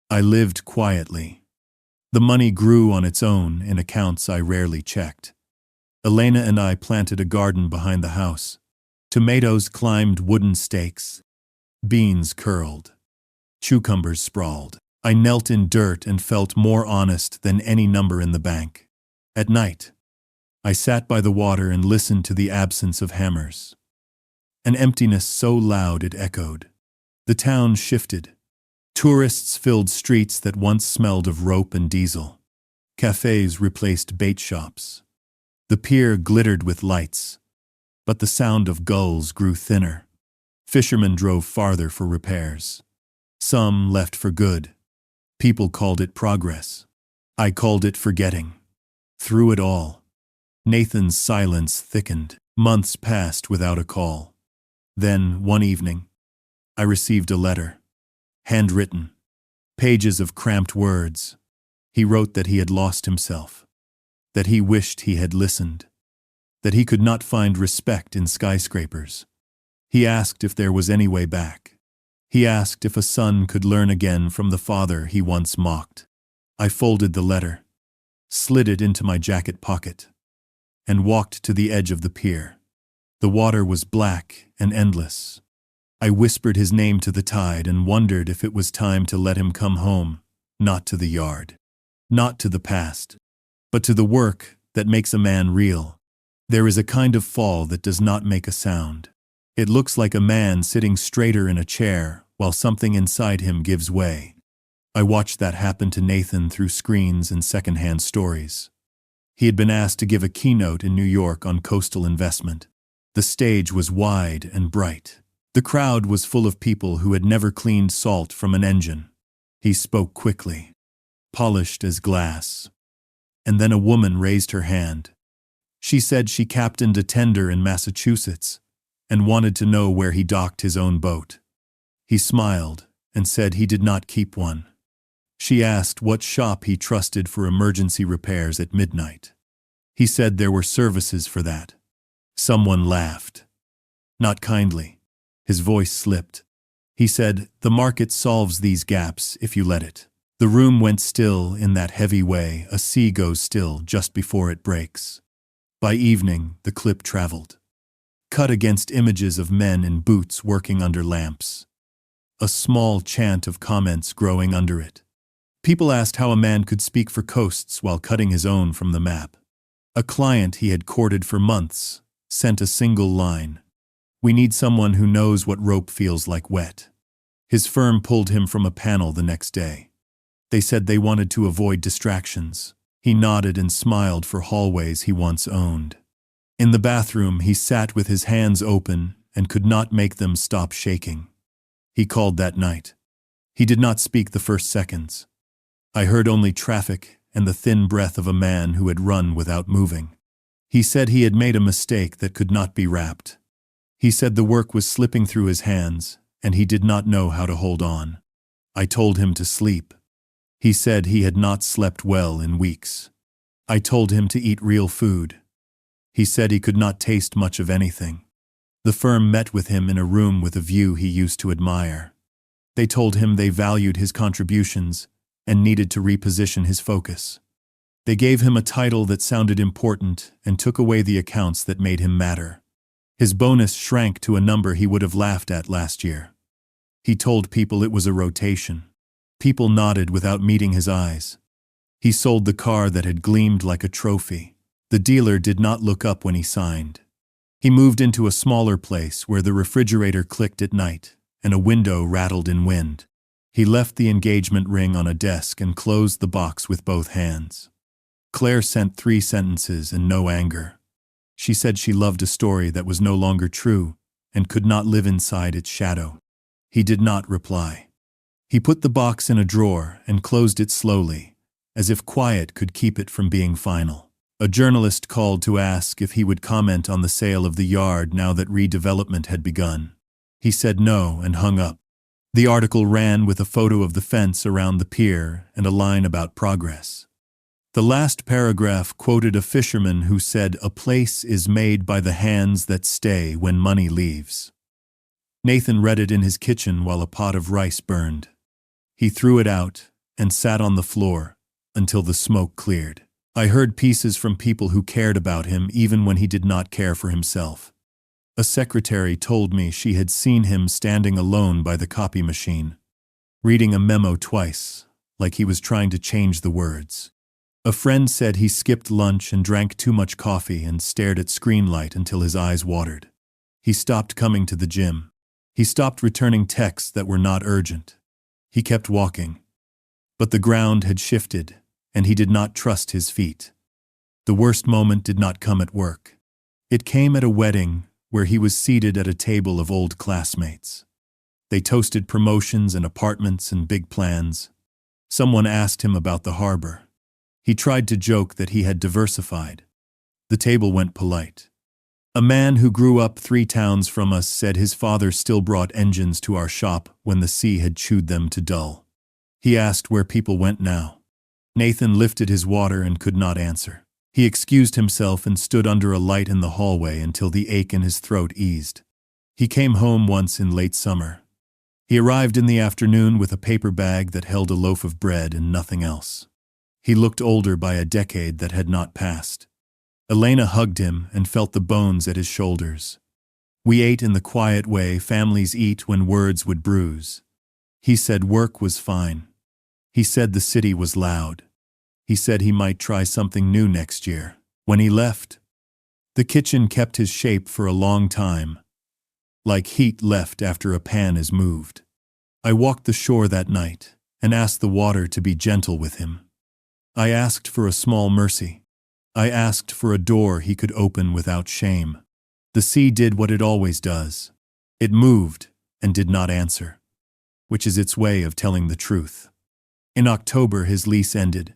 I lived quietly." The money grew on its own in accounts I rarely checked. Elena and I planted a garden behind the house. Tomatoes climbed wooden stakes. Beans curled. Cucumbers sprawled. I knelt in dirt and felt more honest than any number in the bank. At night, I sat by the water and listened to the absence of hammers. An emptiness so loud it echoed. The town shifted. Tourists filled streets that once smelled of rope and diesel. Cafes replaced bait shops. The pier glittered with lights, but the sound of gulls grew thinner. Fishermen drove farther for repairs. Some left for good. People called it progress. I called it forgetting. Through it all, Nathan's silence thickened. Months passed without a call. Then, one evening, I received a letter. Handwritten. Pages of cramped words. He wrote that he had lost himself. That he wished he had listened. That he could not find respect in skyscrapers. He asked if there was any way back. He asked if a son could learn again from the father he once mocked. I folded the letter, slid it into my jacket pocket, and walked to the edge of the pier. The water was black and endless. I whispered his name to the tide and wondered if it was time to let him come home, not to the yard, not to the past, but to the work that makes a man real. There is a kind of fall that does not make a sound. It looks like a man sitting straighter in a chair while something inside him gives way. I watched that happen to Nathan through screens and secondhand stories. He had been asked to give a keynote in New York on coastal investment. The stage was wide and bright. The crowd was full of people who had never cleaned salt from an engine. He spoke quickly, polished as glass. And then a woman raised her hand. She said she captained a tender in Massachusetts, and wanted to know where he docked his own boat. He smiled and said he did not keep one. She asked what shop he trusted for emergency repairs at midnight. He said there were services for that. Someone laughed. Not kindly. His voice slipped. He said, "The market solves these gaps if you let it." The room went still in that heavy way a sea goes still just before it breaks. By evening, the clip traveled. Cut against images of men in boots working under lamps. A small chant of comments growing under it. People asked how a man could speak for coasts while cutting his own from the map. A client he had courted for months sent a single line. "We need someone who knows what rope feels like wet." His firm pulled him from a panel the next day. They said they wanted to avoid distractions. He nodded and smiled for hallways he once owned. In the bathroom, he sat with his hands open and could not make them stop shaking. He called that night. He did not speak the first seconds. I heard only traffic and the thin breath of a man who had run without moving. He said he had made a mistake that could not be wrapped. He said the work was slipping through his hands, and he did not know how to hold on. I told him to sleep. He said he had not slept well in weeks. I told him to eat real food. He said he could not taste much of anything. The firm met with him in a room with a view he used to admire. They told him they valued his contributions and needed to reposition his focus. They gave him a title that sounded important and took away the accounts that made him matter. His bonus shrank to a number he would have laughed at last year. He told people it was a rotation. People nodded without meeting his eyes. He sold the car that had gleamed like a trophy. The dealer did not look up when he signed. He moved into a smaller place where the refrigerator clicked at night and a window rattled in wind. He left the engagement ring on a desk and closed the box with both hands. Claire sent 3 sentences and no anger. She said she loved a story that was no longer true and could not live inside its shadow. He did not reply. He put the box in a drawer and closed it slowly, as if quiet could keep it from being final. A journalist called to ask if he would comment on the sale of the yard now that redevelopment had begun. He said no and hung up. The article ran with a photo of the fence around the pier and a line about progress. The last paragraph quoted a fisherman who said, "A place is made by the hands that stay when money leaves." Nathan read it in his kitchen while a pot of rice burned. He threw it out and sat on the floor until the smoke cleared. I heard pieces from people who cared about him even when he did not care for himself. A secretary told me she had seen him standing alone by the copy machine, reading a memo twice, like he was trying to change the words. A friend said he skipped lunch and drank too much coffee and stared at screen light until his eyes watered. He stopped coming to the gym. He stopped returning texts that were not urgent. He kept walking. But the ground had shifted, and he did not trust his feet. The worst moment did not come at work. It came at a wedding where he was seated at a table of old classmates. They toasted promotions and apartments and big plans. Someone asked him about the harbor. He tried to joke that he had diversified. The table went polite. A man who grew up 3 towns from us said his father still brought engines to our shop when the sea had chewed them to dull. He asked where people went now. Nathan lifted his water and could not answer. He excused himself and stood under a light in the hallway until the ache in his throat eased. He came home once in late summer. He arrived in the afternoon with a paper bag that held a loaf of bread and nothing else. He looked older by a decade that had not passed. Elena hugged him and felt the bones at his shoulders. We ate in the quiet way families eat when words would bruise. He said work was fine. He said the city was loud. He said he might try something new next year. When he left, the kitchen kept his shape for a long time, like heat left after a pan is moved. I walked the shore that night and asked the water to be gentle with him. I asked for a small mercy. I asked for a door he could open without shame. The sea did what it always does. It moved and did not answer, which is its way of telling the truth. In October his lease ended,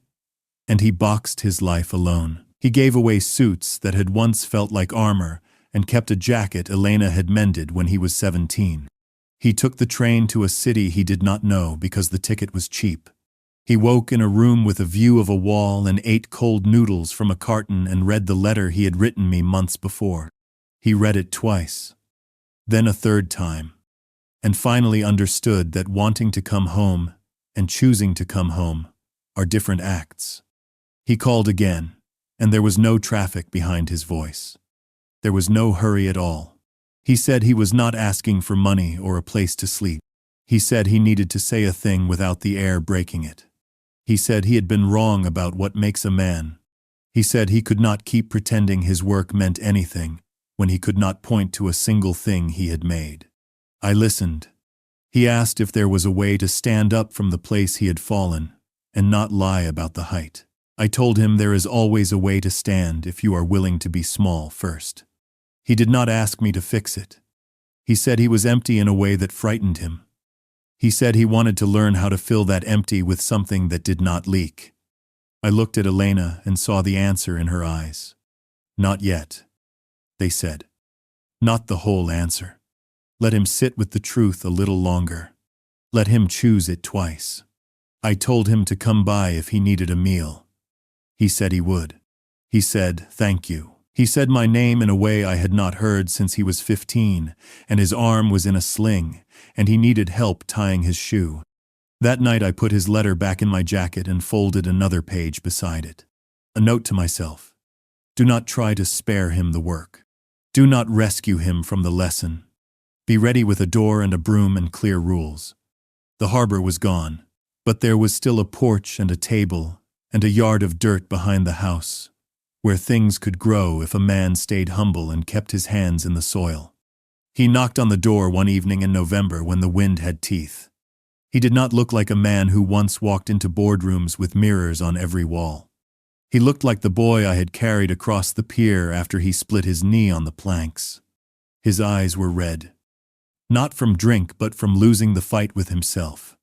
and he boxed his life alone. He gave away suits that had once felt like armor and kept a jacket Elena had mended when he was 17. He took the train to a city he did not know because the ticket was cheap. He woke in a room with a view of a wall and ate cold noodles from a carton and read the letter he had written me months before. He read it twice, then a third time, and finally understood that wanting to come home and choosing to come home are different acts. He called again, and there was no traffic behind his voice. There was no hurry at all. He said he was not asking for money or a place to sleep. He said he needed to say a thing without the air breaking it. He said he had been wrong about what makes a man. He said he could not keep pretending his work meant anything when he could not point to a single thing he had made. I listened. He asked if there was a way to stand up from the place he had fallen and not lie about the height. I told him there is always a way to stand if you are willing to be small first. He did not ask me to fix it. He said he was empty in a way that frightened him. He said he wanted to learn how to fill that empty with something that did not leak. I looked at Elena and saw the answer in her eyes. Not yet, they said. Not the whole answer. Let him sit with the truth a little longer. Let him choose it twice. I told him to come by if he needed a meal. He said he would. He said, "Thank you." He said my name in a way I had not heard since he was 15, and his arm was in a sling, and he needed help tying his shoe. That night I put his letter back in my jacket and folded another page beside it. A note to myself. Do not try to spare him the work. Do not rescue him from the lesson. Be ready with a door and a broom and clear rules. The harbor was gone, but there was still a porch and a table and a yard of dirt behind the house, where things could grow if a man stayed humble and kept his hands in the soil. He knocked on the door one evening in November when the wind had teeth. He did not look like a man who once walked into boardrooms with mirrors on every wall. He looked like the boy I had carried across the pier after he split his knee on the planks. His eyes were red. Not from drink, but from losing the fight with himself.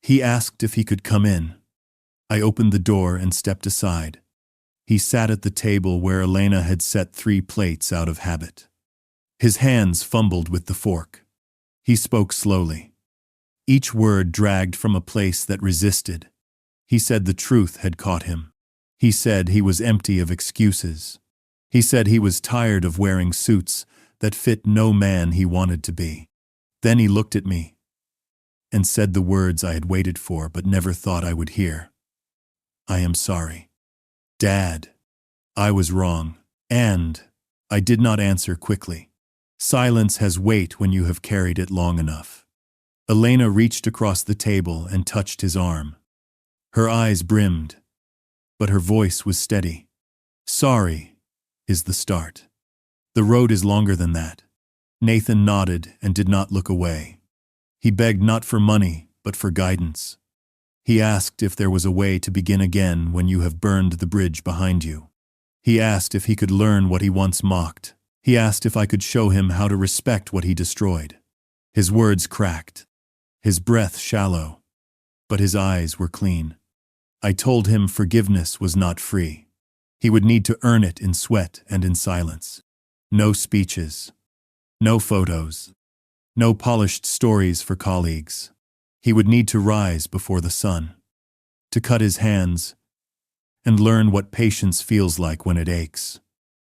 He asked if he could come in. I opened the door and stepped aside. He sat at the table where Elena had set 3 plates out of habit. His hands fumbled with the fork. He spoke slowly. Each word dragged from a place that resisted. He said the truth had caught him. He said he was empty of excuses. He said he was tired of wearing suits that fit no man he wanted to be. Then he looked at me and said the words I had waited for but never thought I would hear. I am sorry. Dad, I was wrong, and I did not answer quickly. Silence has weight when you have carried it long enough. Elena reached across the table and touched his arm. Her eyes brimmed, but her voice was steady. Sorry is the start. The road is longer than that. Nathan nodded and did not look away. He begged not for money, but for guidance. He asked if there was a way to begin again when you have burned the bridge behind you. He asked if he could learn what he once mocked. He asked if I could show him how to respect what he destroyed. His words cracked, his breath shallow, but his eyes were clean. I told him forgiveness was not free. He would need to earn it in sweat and in silence. No speeches, no photos, no polished stories for colleagues. He would need to rise before the sun, to cut his hands, and learn what patience feels like when it aches.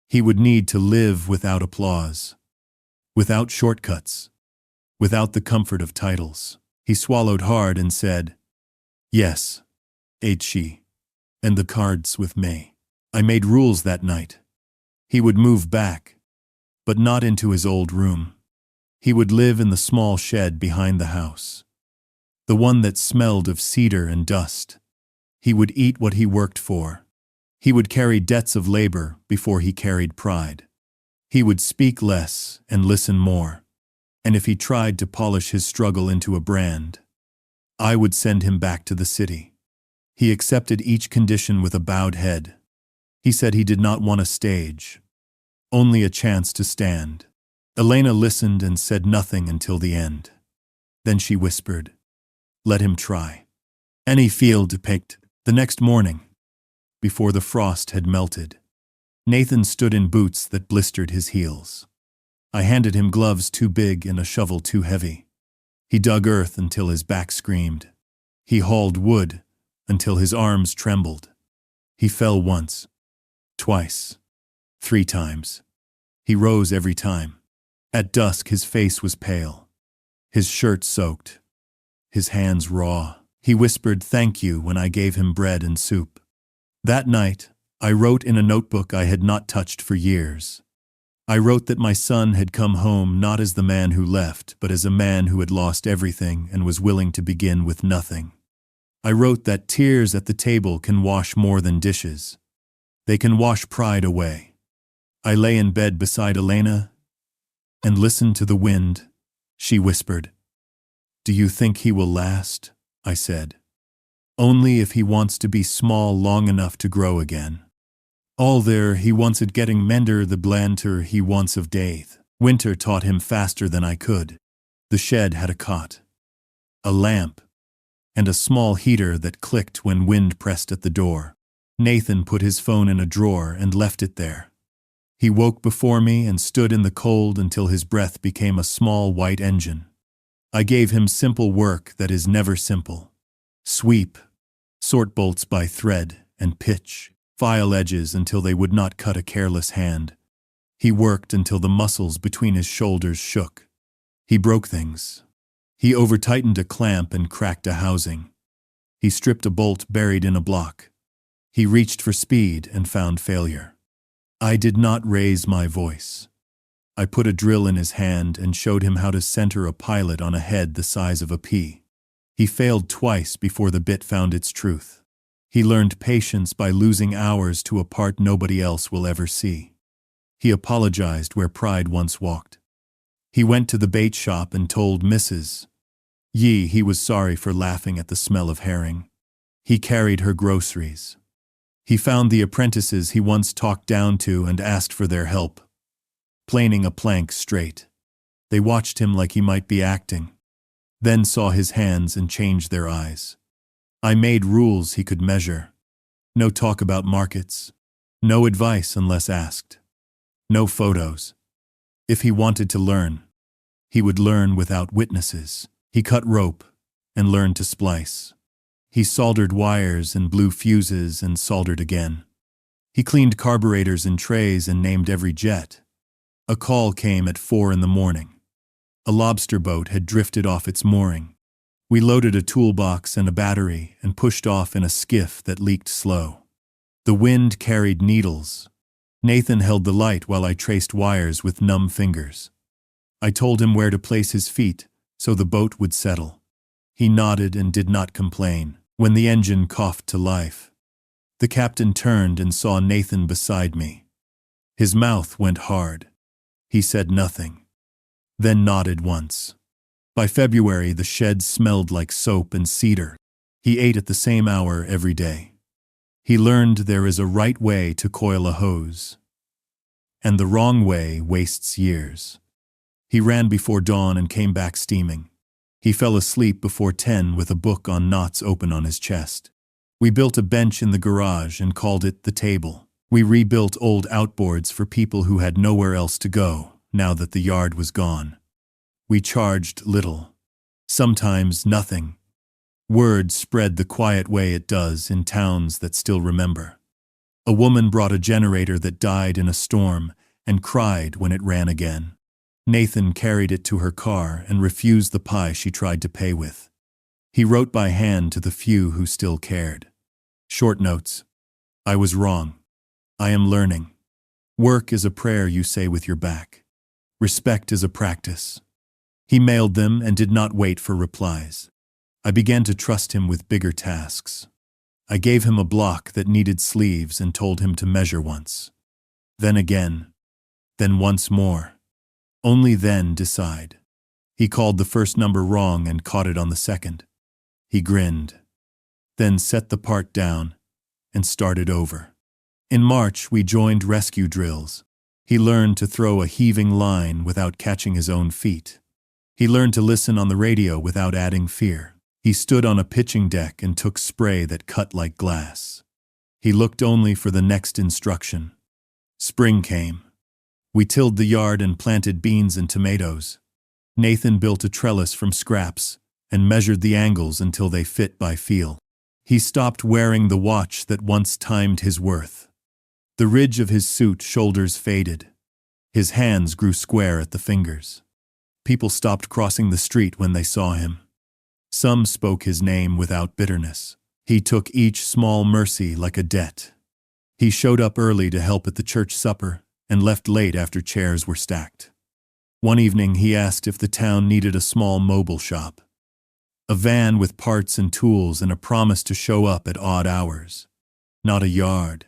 He would need to live without applause, without shortcuts, without the comfort of titles. He swallowed hard and said, "Yes, ate she, and the cards with me." I made rules that night. He would move back, but not into his old room. He would live in the small shed behind the house, the one that smelled of cedar and dust. He would eat what he worked for. He would carry debts of labor before he carried pride. He would speak less and listen more. And if he tried to polish his struggle into a brand, I would send him back to the city. He accepted each condition with a bowed head. He said he did not want a stage, only a chance to stand. Elena listened and said nothing until the end. Then she whispered, "Let him try." Any field depict. The next morning, before the frost had melted, Nathan stood in boots that blistered his heels. I handed him gloves too big and a shovel too heavy. He dug earth until his back screamed. He hauled wood until his arms trembled. He fell once, twice, 3 times. He rose every time. At dusk his face was pale, his shirt soaked, his hands raw. He whispered thank you when I gave him bread and soup. That night, I wrote in a notebook I had not touched for years. I wrote that my son had come home not as the man who left, but as a man who had lost everything and was willing to begin with nothing. I wrote that tears at the table can wash more than dishes. They can wash pride away. I lay in bed beside Elena and listened to the wind. She whispered, "Do you think he will last?" I said. "Only if he wants to be small long enough to grow again. All there he wants at getting mender the blanter he wants of daith." Winter taught him faster than I could. The shed had a cot, a lamp, and a small heater that clicked when wind pressed at the door. Nathan put his phone in a drawer and left it there. He woke before me and stood in the cold until his breath became a small white engine. I gave him simple work that is never simple. Sweep, sort bolts by thread and pitch, file edges until they would not cut a careless hand. He worked until the muscles between his shoulders shook. He broke things. He over-tightened a clamp and cracked a housing. He stripped a bolt buried in a block. He reached for speed and found failure. I did not raise my voice. I put a drill in his hand and showed him how to center a pilot on a head the size of a pea. He failed twice before the bit found its truth. He learned patience by losing hours to a part nobody else will ever see. He apologized where pride once walked. He went to the bait shop and told Mrs. Yee he was sorry for laughing at the smell of herring. He carried her groceries. He found the apprentices he once talked down to and asked for their help, planing a plank straight. They watched him like he might be acting, then saw his hands and changed their eyes. I made rules he could measure. No talk about markets. No advice unless asked. No photos. If he wanted to learn, he would learn without witnesses. He cut rope and learned to splice. He soldered wires and blew fuses and soldered again. He cleaned carburetors in trays and named every jet. A call came at 4 in the morning. A lobster boat had drifted off its mooring. We loaded a toolbox and a battery and pushed off in a skiff that leaked slow. The wind carried needles. Nathan held the light while I traced wires with numb fingers. I told him where to place his feet so the boat would settle. He nodded and did not complain. When the engine coughed to life, the captain turned and saw Nathan beside me. His mouth went hard. He said nothing, then nodded once. By February, the shed smelled like soap and cedar. He ate at the same hour every day. He learned there is a right way to coil a hose, and the wrong way wastes years. He ran before dawn and came back steaming. He fell asleep before 10 with a book on knots open on his chest. We built a bench in the garage and called it the table. We rebuilt old outboards for people who had nowhere else to go, now that the yard was gone. We charged little, sometimes nothing. Word spread the quiet way it does in towns that still remember. A woman brought a generator that died in a storm and cried when it ran again. Nathan carried it to her car and refused the pie she tried to pay with. He wrote by hand to the few who still cared. Short notes. I was wrong. I am learning. Work is a prayer you say with your back. Respect is a practice. He mailed them and did not wait for replies. I began to trust him with bigger tasks. I gave him a block that needed sleeves and told him to measure once. Then again. Then once more. Only then decide. He called the first number wrong and caught it on the second. He grinned, then set the part down and started over. In March, we joined rescue drills. He learned to throw a heaving line without catching his own feet. He learned to listen on the radio without adding fear. He stood on a pitching deck and took spray that cut like glass. He looked only for the next instruction. Spring came. We tilled the yard and planted beans and tomatoes. Nathan built a trellis from scraps and measured the angles until they fit by feel. He stopped wearing the watch that once timed his worth. The ridge of his suit shoulders faded. His hands grew square at the fingers. People stopped crossing the street when they saw him. Some spoke his name without bitterness. He took each small mercy like a debt. He showed up early to help at the church supper and left late after chairs were stacked. One evening he asked if the town needed a small mobile shop. A van with parts and tools and a promise to show up at odd hours. Not a yard.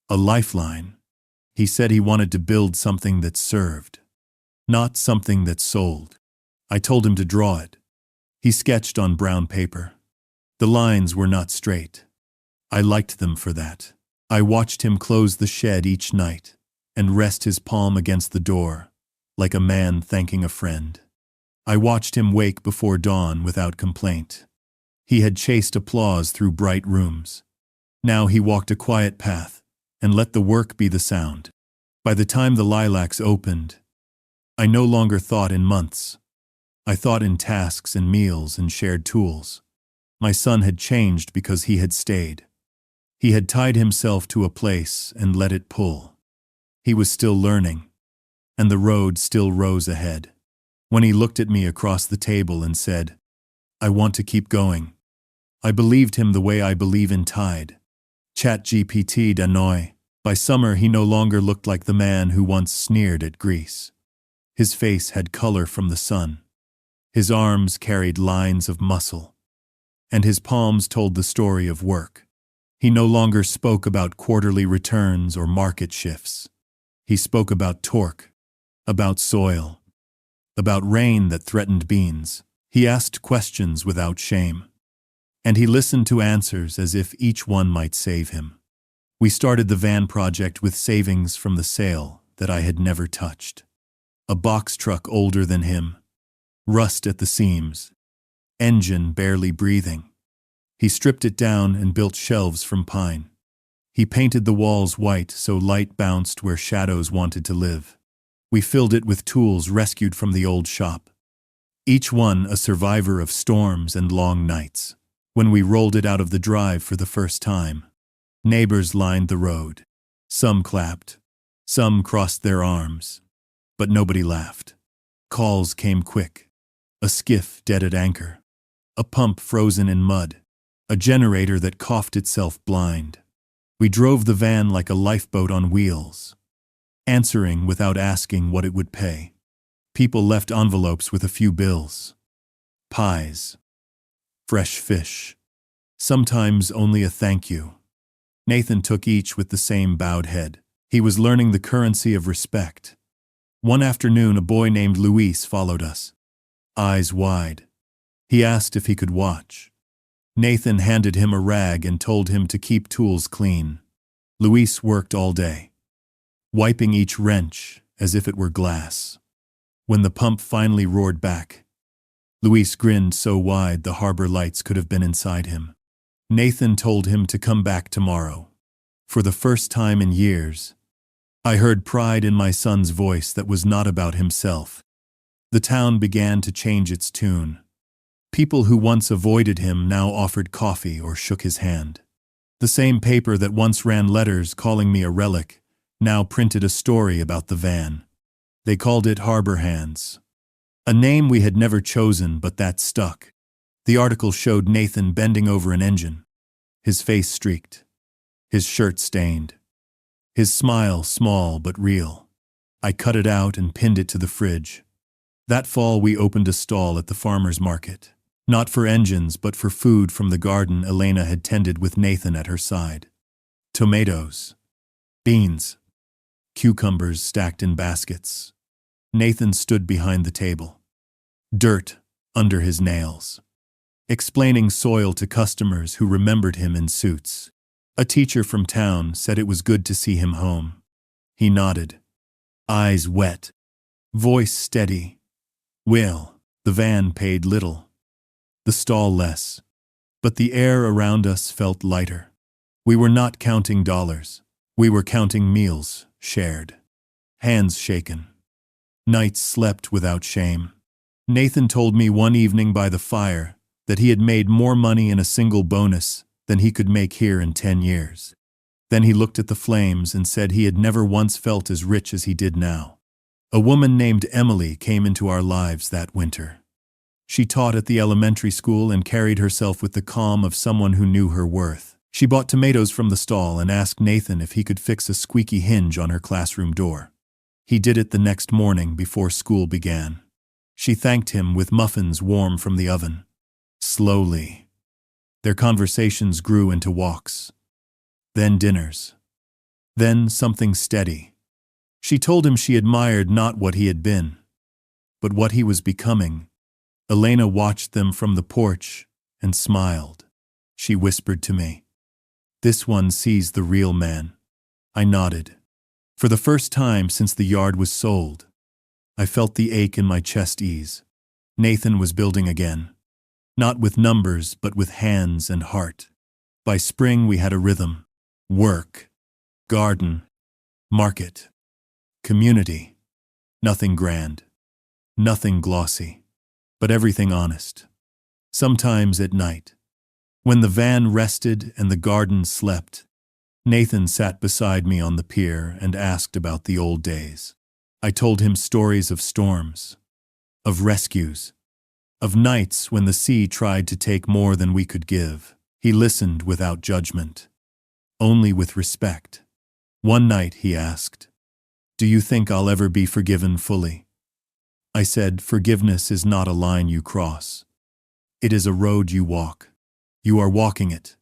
A lifeline. He said he wanted to build something that served. Not something that sold. I told him to draw it. He sketched on brown paper. The lines were not straight. I liked them for that. I watched him close the shed each night and rest his palm against the door, like a man thanking a friend. I watched him wake before dawn without complaint. He had chased applause through bright rooms. Now he walked a quiet path and let the work be the sound. By the time the lilacs opened, I no longer thought in months. I thought in tasks and meals and shared tools. My son had changed because he had stayed. He had tied himself to a place and let it pull. He was still learning, and the road still rose ahead. When he looked at me across the table and said, "I want to keep going," I believed him the way I believe in Tide. ChatGPT Danoi. By summer he no longer looked like the man who once sneered at Greece. His face had color from the sun. His arms carried lines of muscle, and his palms told the story of work. He no longer spoke about quarterly returns or market shifts. He spoke about torque, about soil, about rain that threatened beans. He asked questions without shame, and he listened to answers as if each one might save him. We started the van project with savings from the sale that I had never touched. A box truck older than him, rust at the seams, engine barely breathing. He stripped it down and built shelves from pine. He painted the walls white so light bounced where shadows wanted to live. We filled it with tools rescued from the old shop, each one a survivor of storms and long nights. When we rolled it out of the drive for the first time, neighbors lined the road. Some clapped, some crossed their arms, but nobody laughed. Calls came quick. A skiff dead at anchor, a pump frozen in mud, a generator that coughed itself blind. We drove the van like a lifeboat on wheels, answering without asking what it would pay. People left envelopes with a few bills. Pies. Fresh fish. Sometimes only a thank you. Nathan took each with the same bowed head. He was learning the currency of respect. One afternoon, a boy named Luis followed us, eyes wide. He asked if he could watch. Nathan handed him a rag and told him to keep tools clean. Luis worked all day, wiping each wrench as if it were glass. When the pump finally roared back, Luis grinned so wide the harbor lights could have been inside him. Nathan told him to come back tomorrow. For the first time in years, I heard pride in my son's voice that was not about himself. The town began to change its tune. People who once avoided him now offered coffee or shook his hand. The same paper that once ran letters calling me a relic now printed a story about the van. They called it Harbor Hands, a name we had never chosen but that stuck. The article showed Nathan bending over an engine, his face streaked, his shirt stained, his smile small but real. I cut it out and pinned it to the fridge. That fall we opened a stall at the farmer's market. Not for engines, but for food from the garden Elena had tended with Nathan at her side. Tomatoes, beans, cucumbers stacked in baskets. Nathan stood behind the table, dirt under his nails, explaining soil to customers who remembered him in suits. A teacher from town said it was good to see him home. He nodded, eyes wet, voice steady. Well, the van paid little, the stall less, but the air around us felt lighter. We were not counting dollars. We were counting meals, shared. Hands shaken. Nights slept without shame. Nathan told me one evening by the fire that he had made more money in a single bonus than he could make here in 10 years. Then he looked at the flames and said he had never once felt as rich as he did now. A woman named Emily came into our lives that winter. She taught at the elementary school and carried herself with the calm of someone who knew her worth. She bought tomatoes from the stall and asked Nathan if he could fix a squeaky hinge on her classroom door. He did it the next morning before school began. She thanked him with muffins warm from the oven. Slowly, their conversations grew into walks. Then dinners. Then something steady. She told him she admired not what he had been, but what he was becoming. Elena watched them from the porch and smiled. She whispered to me, "This one sees the real man." I nodded. For the first time since the yard was sold, I felt the ache in my chest ease. Nathan was building again. Not with numbers, but with hands and heart. By spring we had a rhythm. Work, garden, market, community. Nothing grand, nothing glossy, but everything honest. Sometimes at night, when the van rested and the garden slept, Nathan sat beside me on the pier and asked about the old days. I told him stories of storms, of rescues, of nights when the sea tried to take more than we could give. He listened without judgment, only with respect. One night he asked, "Do you think I'll ever be forgiven fully?" I said, "Forgiveness is not a line you cross. It is a road you walk. You are walking it."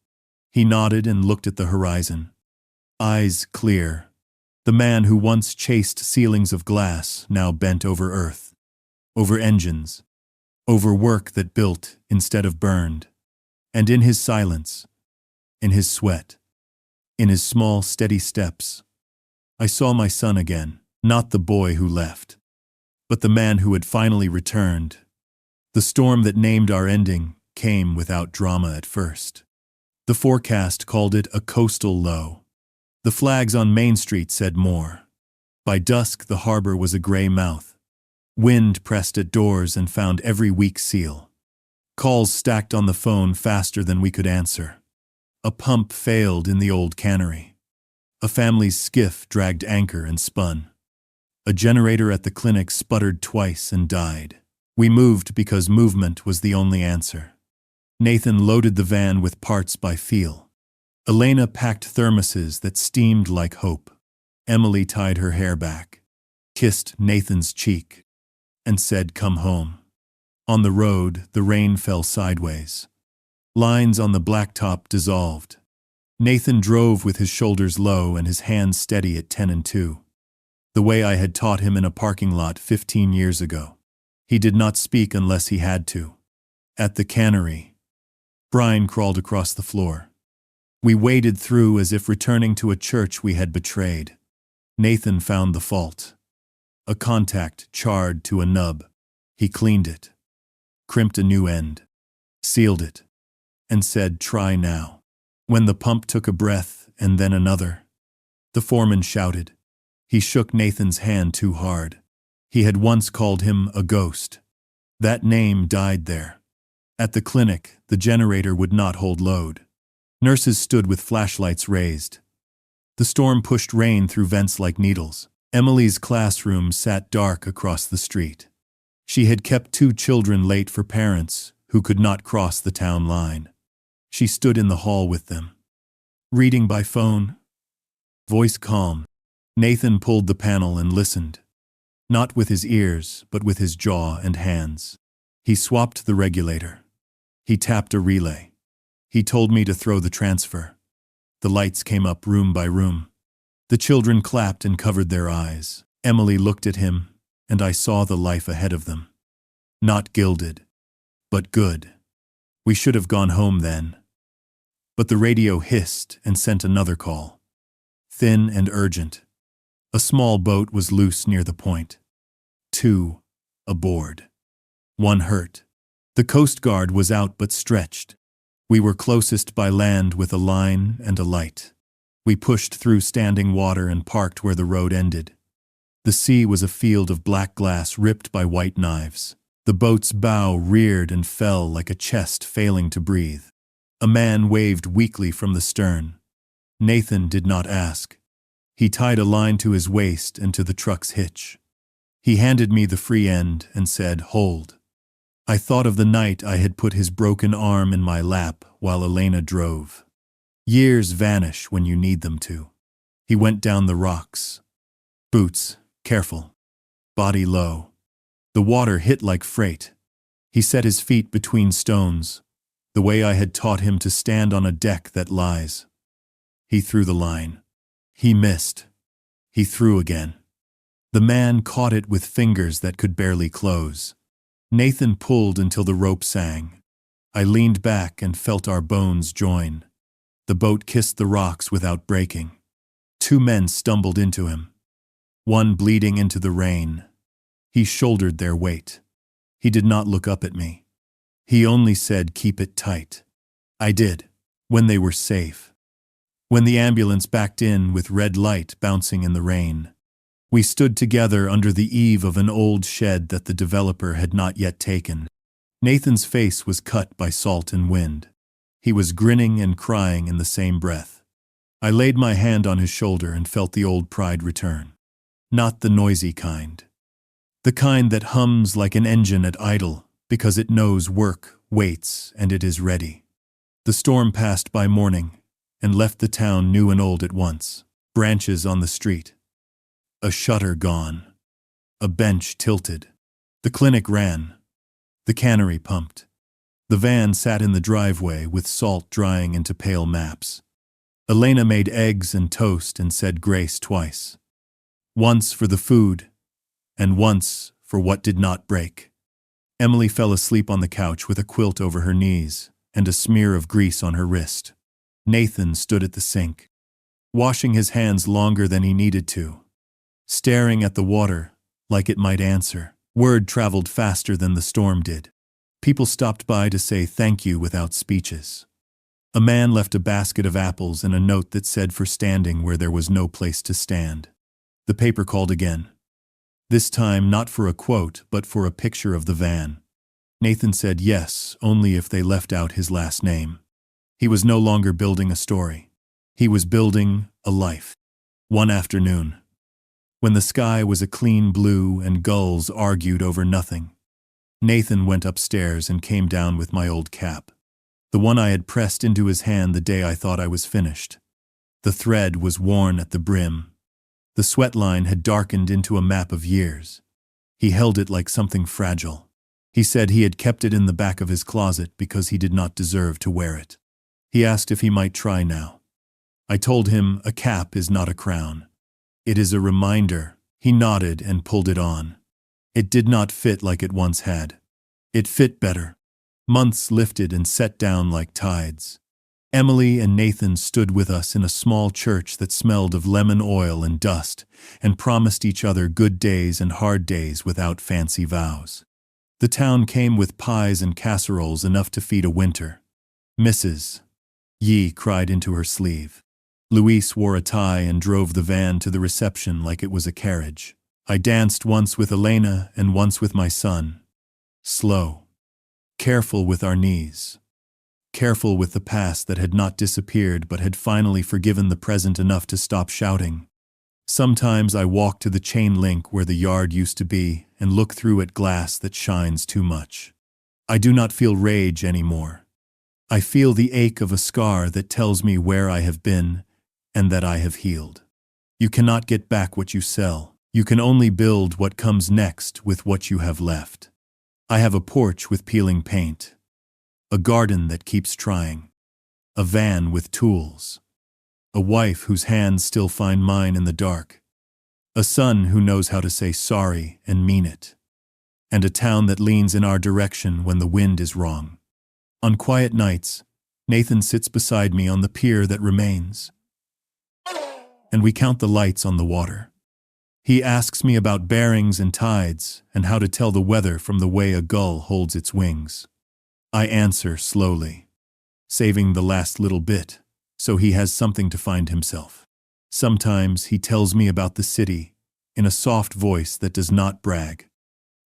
He nodded and looked at the horizon. Eyes clear. The man who once chased ceilings of glass now bent over earth, over engines, over work that built instead of burned. And in his silence, in his sweat, in his small, steady steps, I saw my son again, not the boy who left, but the man who had finally returned. The storm that named our ending came without drama at first. The forecast called it a coastal low. The flags on Main Street said more. By dusk the harbor was a gray mouth. Wind pressed at doors and found every weak seal. Calls stacked on the phone faster than we could answer. A pump failed in the old cannery. A family's skiff dragged anchor and spun. A generator at the clinic sputtered twice and died. We moved because movement was the only answer. Nathan loaded the van with parts by feel. Elena packed thermoses that steamed like hope. Emily tied her hair back, kissed Nathan's cheek, and said, "Come home." On the road, the rain fell sideways. Lines on the blacktop dissolved. Nathan drove with his shoulders low and his hands steady at 10 and 2. The way I had taught him in a parking lot 15 years ago. He did not speak unless he had to. At the cannery, Brian crawled across the floor. We waded through as if returning to a church we had betrayed. Nathan found the fault. A contact charred to a nub. He cleaned it, crimped a new end, sealed it, and said, "Try now." When the pump took a breath and then another, the foreman shouted. He shook Nathan's hand too hard. He had once called him a ghost. That name died there. At the clinic, the generator would not hold load. Nurses stood with flashlights raised. The storm pushed rain through vents like needles. Emily's classroom sat dark across the street. She had kept 2 children late for parents who could not cross the town line. She stood in the hall with them, reading by phone. Voice calm. Nathan pulled the panel and listened. Not with his ears, but with his jaw and hands. He swapped the regulator. He tapped a relay. He told me to throw the transfer. The lights came up room by room. The children clapped and covered their eyes. Emily looked at him, and I saw the life ahead of them. Not gilded, but good. We should have gone home then. But the radio hissed and sent another call. Thin and urgent. A small boat was loose near the point. 2 aboard. 1 hurt. The Coast Guard was out but stretched. We were closest by land with a line and a light. We pushed through standing water and parked where the road ended. The sea was a field of black glass ripped by white knives. The boat's bow reared and fell like a chest failing to breathe. A man waved weakly from the stern. Nathan did not ask. He tied a line to his waist and to the truck's hitch. He handed me the free end and said, "Hold." I thought of the night I had put his broken arm in my lap while Elena drove. Years vanish when you need them to. He went down the rocks. Boots, careful. Body low. The water hit like freight. He set his feet between stones, the way I had taught him to stand on a deck that lies. He threw the line. He missed. He threw again. The man caught it with fingers that could barely close. Nathan pulled until the rope sang. I leaned back and felt our bones join. The boat kissed the rocks without breaking. 2 men stumbled into him. One bleeding into the rain. He shouldered their weight. He did not look up at me. He only said, "Keep it tight." I did, when they were safe. When the ambulance backed in with red light bouncing in the rain. We stood together under the eave of an old shed that the developer had not yet taken. Nathan's face was cut by salt and wind. He was grinning and crying in the same breath. I laid my hand on his shoulder and felt the old pride return. Not the noisy kind. The kind that hums like an engine at idle because it knows work waits and it is ready. The storm passed by morning and left the town new and old at once. Branches on the street. A shutter gone. A bench tilted. The clinic ran. The cannery pumped. The van sat in the driveway with salt drying into pale maps. Elena made eggs and toast and said grace twice. Once for the food, and once for what did not break. Emily fell asleep on the couch with a quilt over her knees and a smear of grease on her wrist. Nathan stood at the sink, washing his hands longer than he needed to, staring at the water like it might answer. Word traveled faster than the storm did. People stopped by to say thank you without speeches. A man left a basket of apples and a note that said for standing where there was no place to stand. The paper called again. This time not for a quote, but for a picture of the van. Nathan said yes, only if they left out his last name. He was no longer building a story. He was building a life. One afternoon, when the sky was a clean blue and gulls argued over nothing, Nathan went upstairs and came down with my old cap, the one I had pressed into his hand the day I thought I was finished. The thread was worn at the brim. The sweat line had darkened into a map of years. He held it like something fragile. He said he had kept it in the back of his closet because he did not deserve to wear it. He asked if he might try now. I told him a cap is not a crown. It is a reminder. He nodded and pulled it on. It did not fit like it once had. It fit better. Months lifted and set down like tides. Emily and Nathan stood with us in a small church that smelled of lemon oil and dust and promised each other good days and hard days without fancy vows. The town came with pies and casseroles enough to feed a winter. Mrs. Yee cried into her sleeve. Luis wore a tie and drove the van to the reception like it was a carriage. I danced once with Elena and once with my son. Slow. Careful with our knees. Careful with the past that had not disappeared but had finally forgiven the present enough to stop shouting. Sometimes I walk to the chain link where the yard used to be and look through at glass that shines too much. I do not feel rage anymore. I feel the ache of a scar that tells me where I have been and that I have healed. You cannot get back what you sell. You can only build what comes next with what you have left. I have a porch with peeling paint. A garden that keeps trying. A van with tools. A wife whose hands still find mine in the dark. A son who knows how to say sorry and mean it. And a town that leans in our direction when the wind is wrong. On quiet nights, Nathan sits beside me on the pier that remains. And we count the lights on the water. He asks me about bearings and tides and how to tell the weather from the way a gull holds its wings. I answer slowly, saving the last little bit, so he has something to find himself. Sometimes he tells me about the city, in a soft voice that does not brag.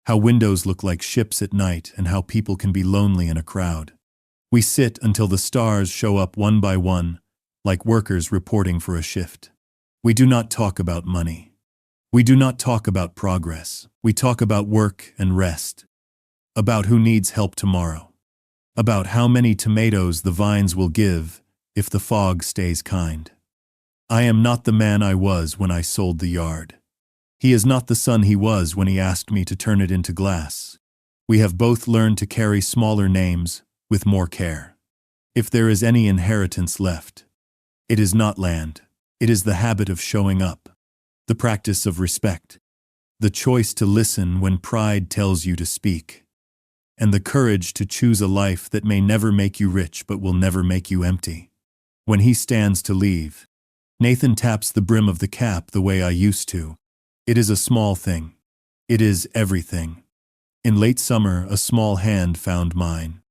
How windows look like ships at night and how people can be lonely in a crowd. We sit until the stars show up one by one, like workers reporting for a shift. We do not talk about money. We do not talk about progress. We talk about work and rest. About who needs help tomorrow. About how many tomatoes the vines will give if the fog stays kind. I am not the man I was when I sold the yard. He is not the son he was when he asked me to turn it into glass. We have both learned to carry smaller names with more care. If there is any inheritance left, it is not land. It is the habit of showing up, the practice of respect, the choice to listen when pride tells you to speak, and the courage to choose a life that may never make you rich but will never make you empty. When he stands to leave, Nathan taps the brim of the cap the way I used to. It is a small thing. It is everything. In late summer, a small hand found mine.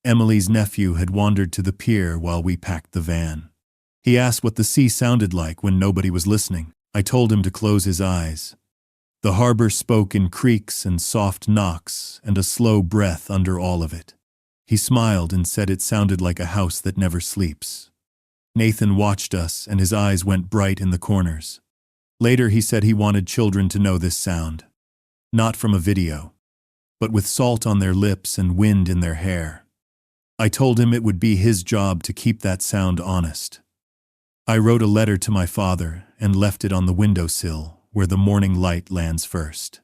Emily's nephew had wandered to the pier while we packed the van. He asked what the sea sounded like when nobody was listening. I told him to close his eyes. The harbor spoke in creaks and soft knocks and a slow breath under all of it. He smiled and said it sounded like a house that never sleeps. Nathan watched us and his eyes went bright in the corners. Later he said he wanted children to know this sound. Not from a video, but with salt on their lips and wind in their hair. I told him it would be his job to keep that sound honest. I wrote a letter to my father and left it on the windowsill where the morning light lands first.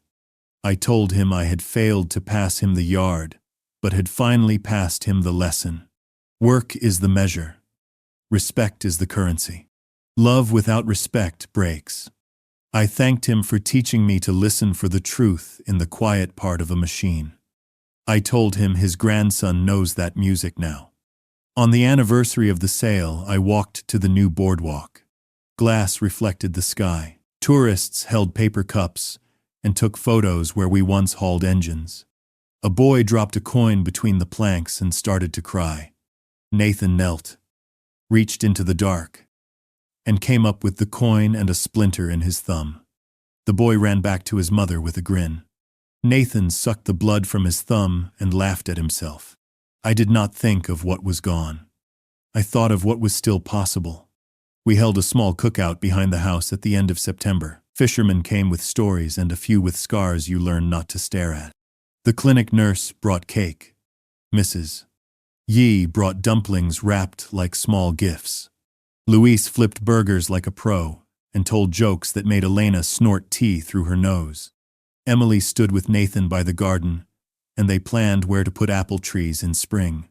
I told him I had failed to pass him the yard, but had finally passed him the lesson. Work is the measure. Respect is the currency. Love without respect breaks. I thanked him for teaching me to listen for the truth in the quiet part of a machine. I told him his grandson knows that music now. On the anniversary of the sale, I walked to the new boardwalk. Glass reflected the sky. Tourists held paper cups and took photos where we once hauled engines. A boy dropped a coin between the planks and started to cry. Nathan knelt, reached into the dark, and came up with the coin and a splinter in his thumb. The boy ran back to his mother with a grin. Nathan sucked the blood from his thumb and laughed at himself. I did not think of what was gone. I thought of what was still possible. We held a small cookout behind the house at the end of September. Fishermen came with stories and a few with scars you learn not to stare at. The clinic nurse brought cake. Mrs. Yi brought dumplings wrapped like small gifts. Luis flipped burgers like a pro and told jokes that made Elena snort tea through her nose. Emily stood with Nathan by the garden, and they planned where to put apple trees in spring.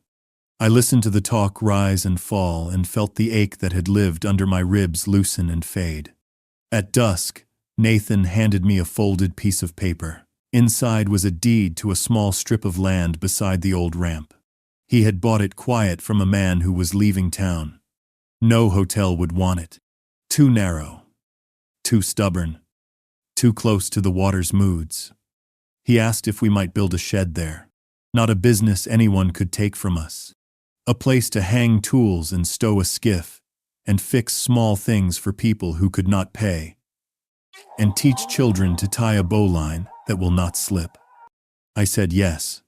I listened to the talk rise and fall and felt the ache that had lived under my ribs loosen and fade. At dusk, Nathan handed me a folded piece of paper. Inside was a deed to a small strip of land beside the old ramp. He had bought it quiet from a man who was leaving town. No hotel would want it. Too narrow. Too stubborn. Too close to the water's moods. He asked if we might build a shed there. Not a business anyone could take from us. A place to hang tools and stow a skiff, and fix small things for people who could not pay, and teach children to tie a bowline that will not slip. I said yes.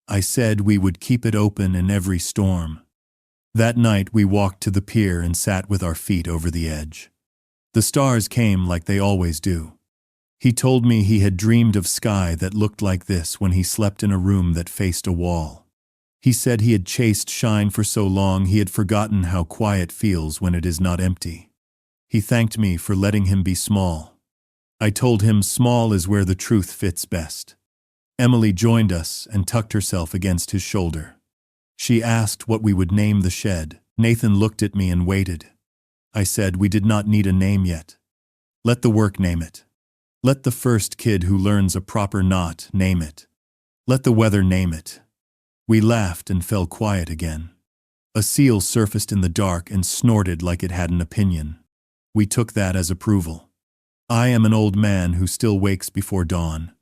I said we would keep it open in every storm. That night we walked to the pier and sat with our feet over the edge. The stars came like they always do. He told me he had dreamed of sky that looked like this when he slept in a room that faced a wall. He said he had chased shine for so long he had forgotten how quiet feels when it is not empty. He thanked me for letting him be small. I told him small is where the truth fits best. Emily joined us and tucked herself against his shoulder. She asked what we would name the shed. Nathan looked at me and waited. I said we did not need a name yet. Let the work name it. Let the first kid who learns a proper knot name it. Let the weather name it. We laughed and fell quiet again. A seal surfaced in the dark and snorted like it had an opinion. We took that as approval. I am an old man who still wakes before dawn.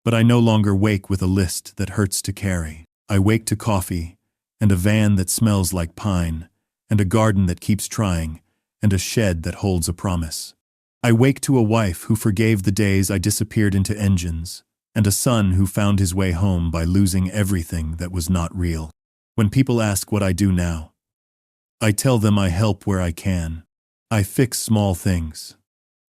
But I no longer wake with a list that hurts to carry. I wake to coffee and a van that smells like pine and a garden that keeps trying, and a shed that holds a promise. I wake to a wife who forgave the days I disappeared into engines, and a son who found his way home by losing everything that was not real. When people ask what I do now, I tell them I help where I can. I fix small things.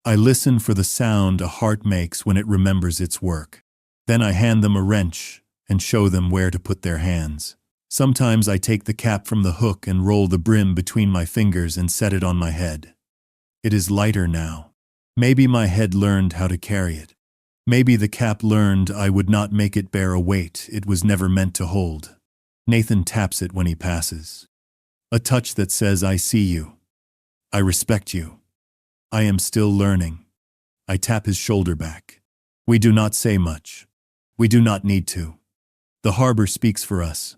I listen for the sound a heart makes when it remembers its work. Then I hand them a wrench and show them where to put their hands. Sometimes I take the cap from the hook and roll the brim between my fingers and set it on my head. It is lighter now. Maybe my head learned how to carry it. Maybe the cap learned I would not make it bear a weight it was never meant to hold. Nathan taps it when he passes. A touch that says, I see you. I respect you. I am still learning. I tap his shoulder back. We do not say much. We do not need to. The harbor speaks for us.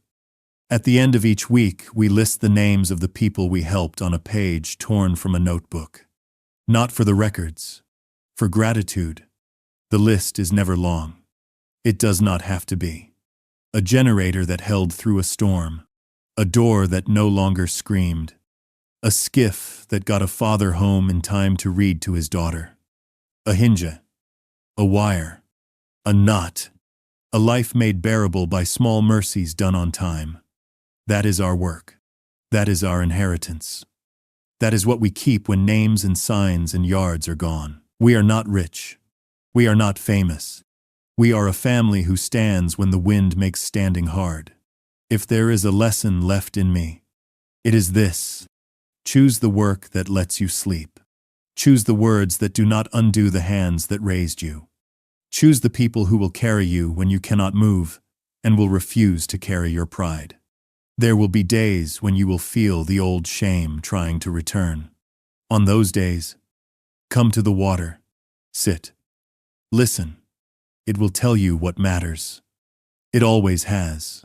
At the end of each week, we list the names of the people we helped on a page torn from a notebook. Not for the records, for gratitude. The list is never long. It does not have to be. A generator that held through a storm. A door that no longer screamed. A skiff that got a father home in time to read to his daughter. A hinge. A wire. A knot. A life made bearable by small mercies done on time. That is our work. That is our inheritance. That is what we keep when names and signs and yards are gone. We are not rich. We are not famous. We are a family who stands when the wind makes standing hard. If there is a lesson left in me, it is this. Choose the work that lets you sleep. Choose the words that do not undo the hands that raised you. Choose the people who will carry you when you cannot move and will refuse to carry your pride. There will be days when you will feel the old shame trying to return. On those days, come to the water, sit, listen. It will tell you what matters. It always has.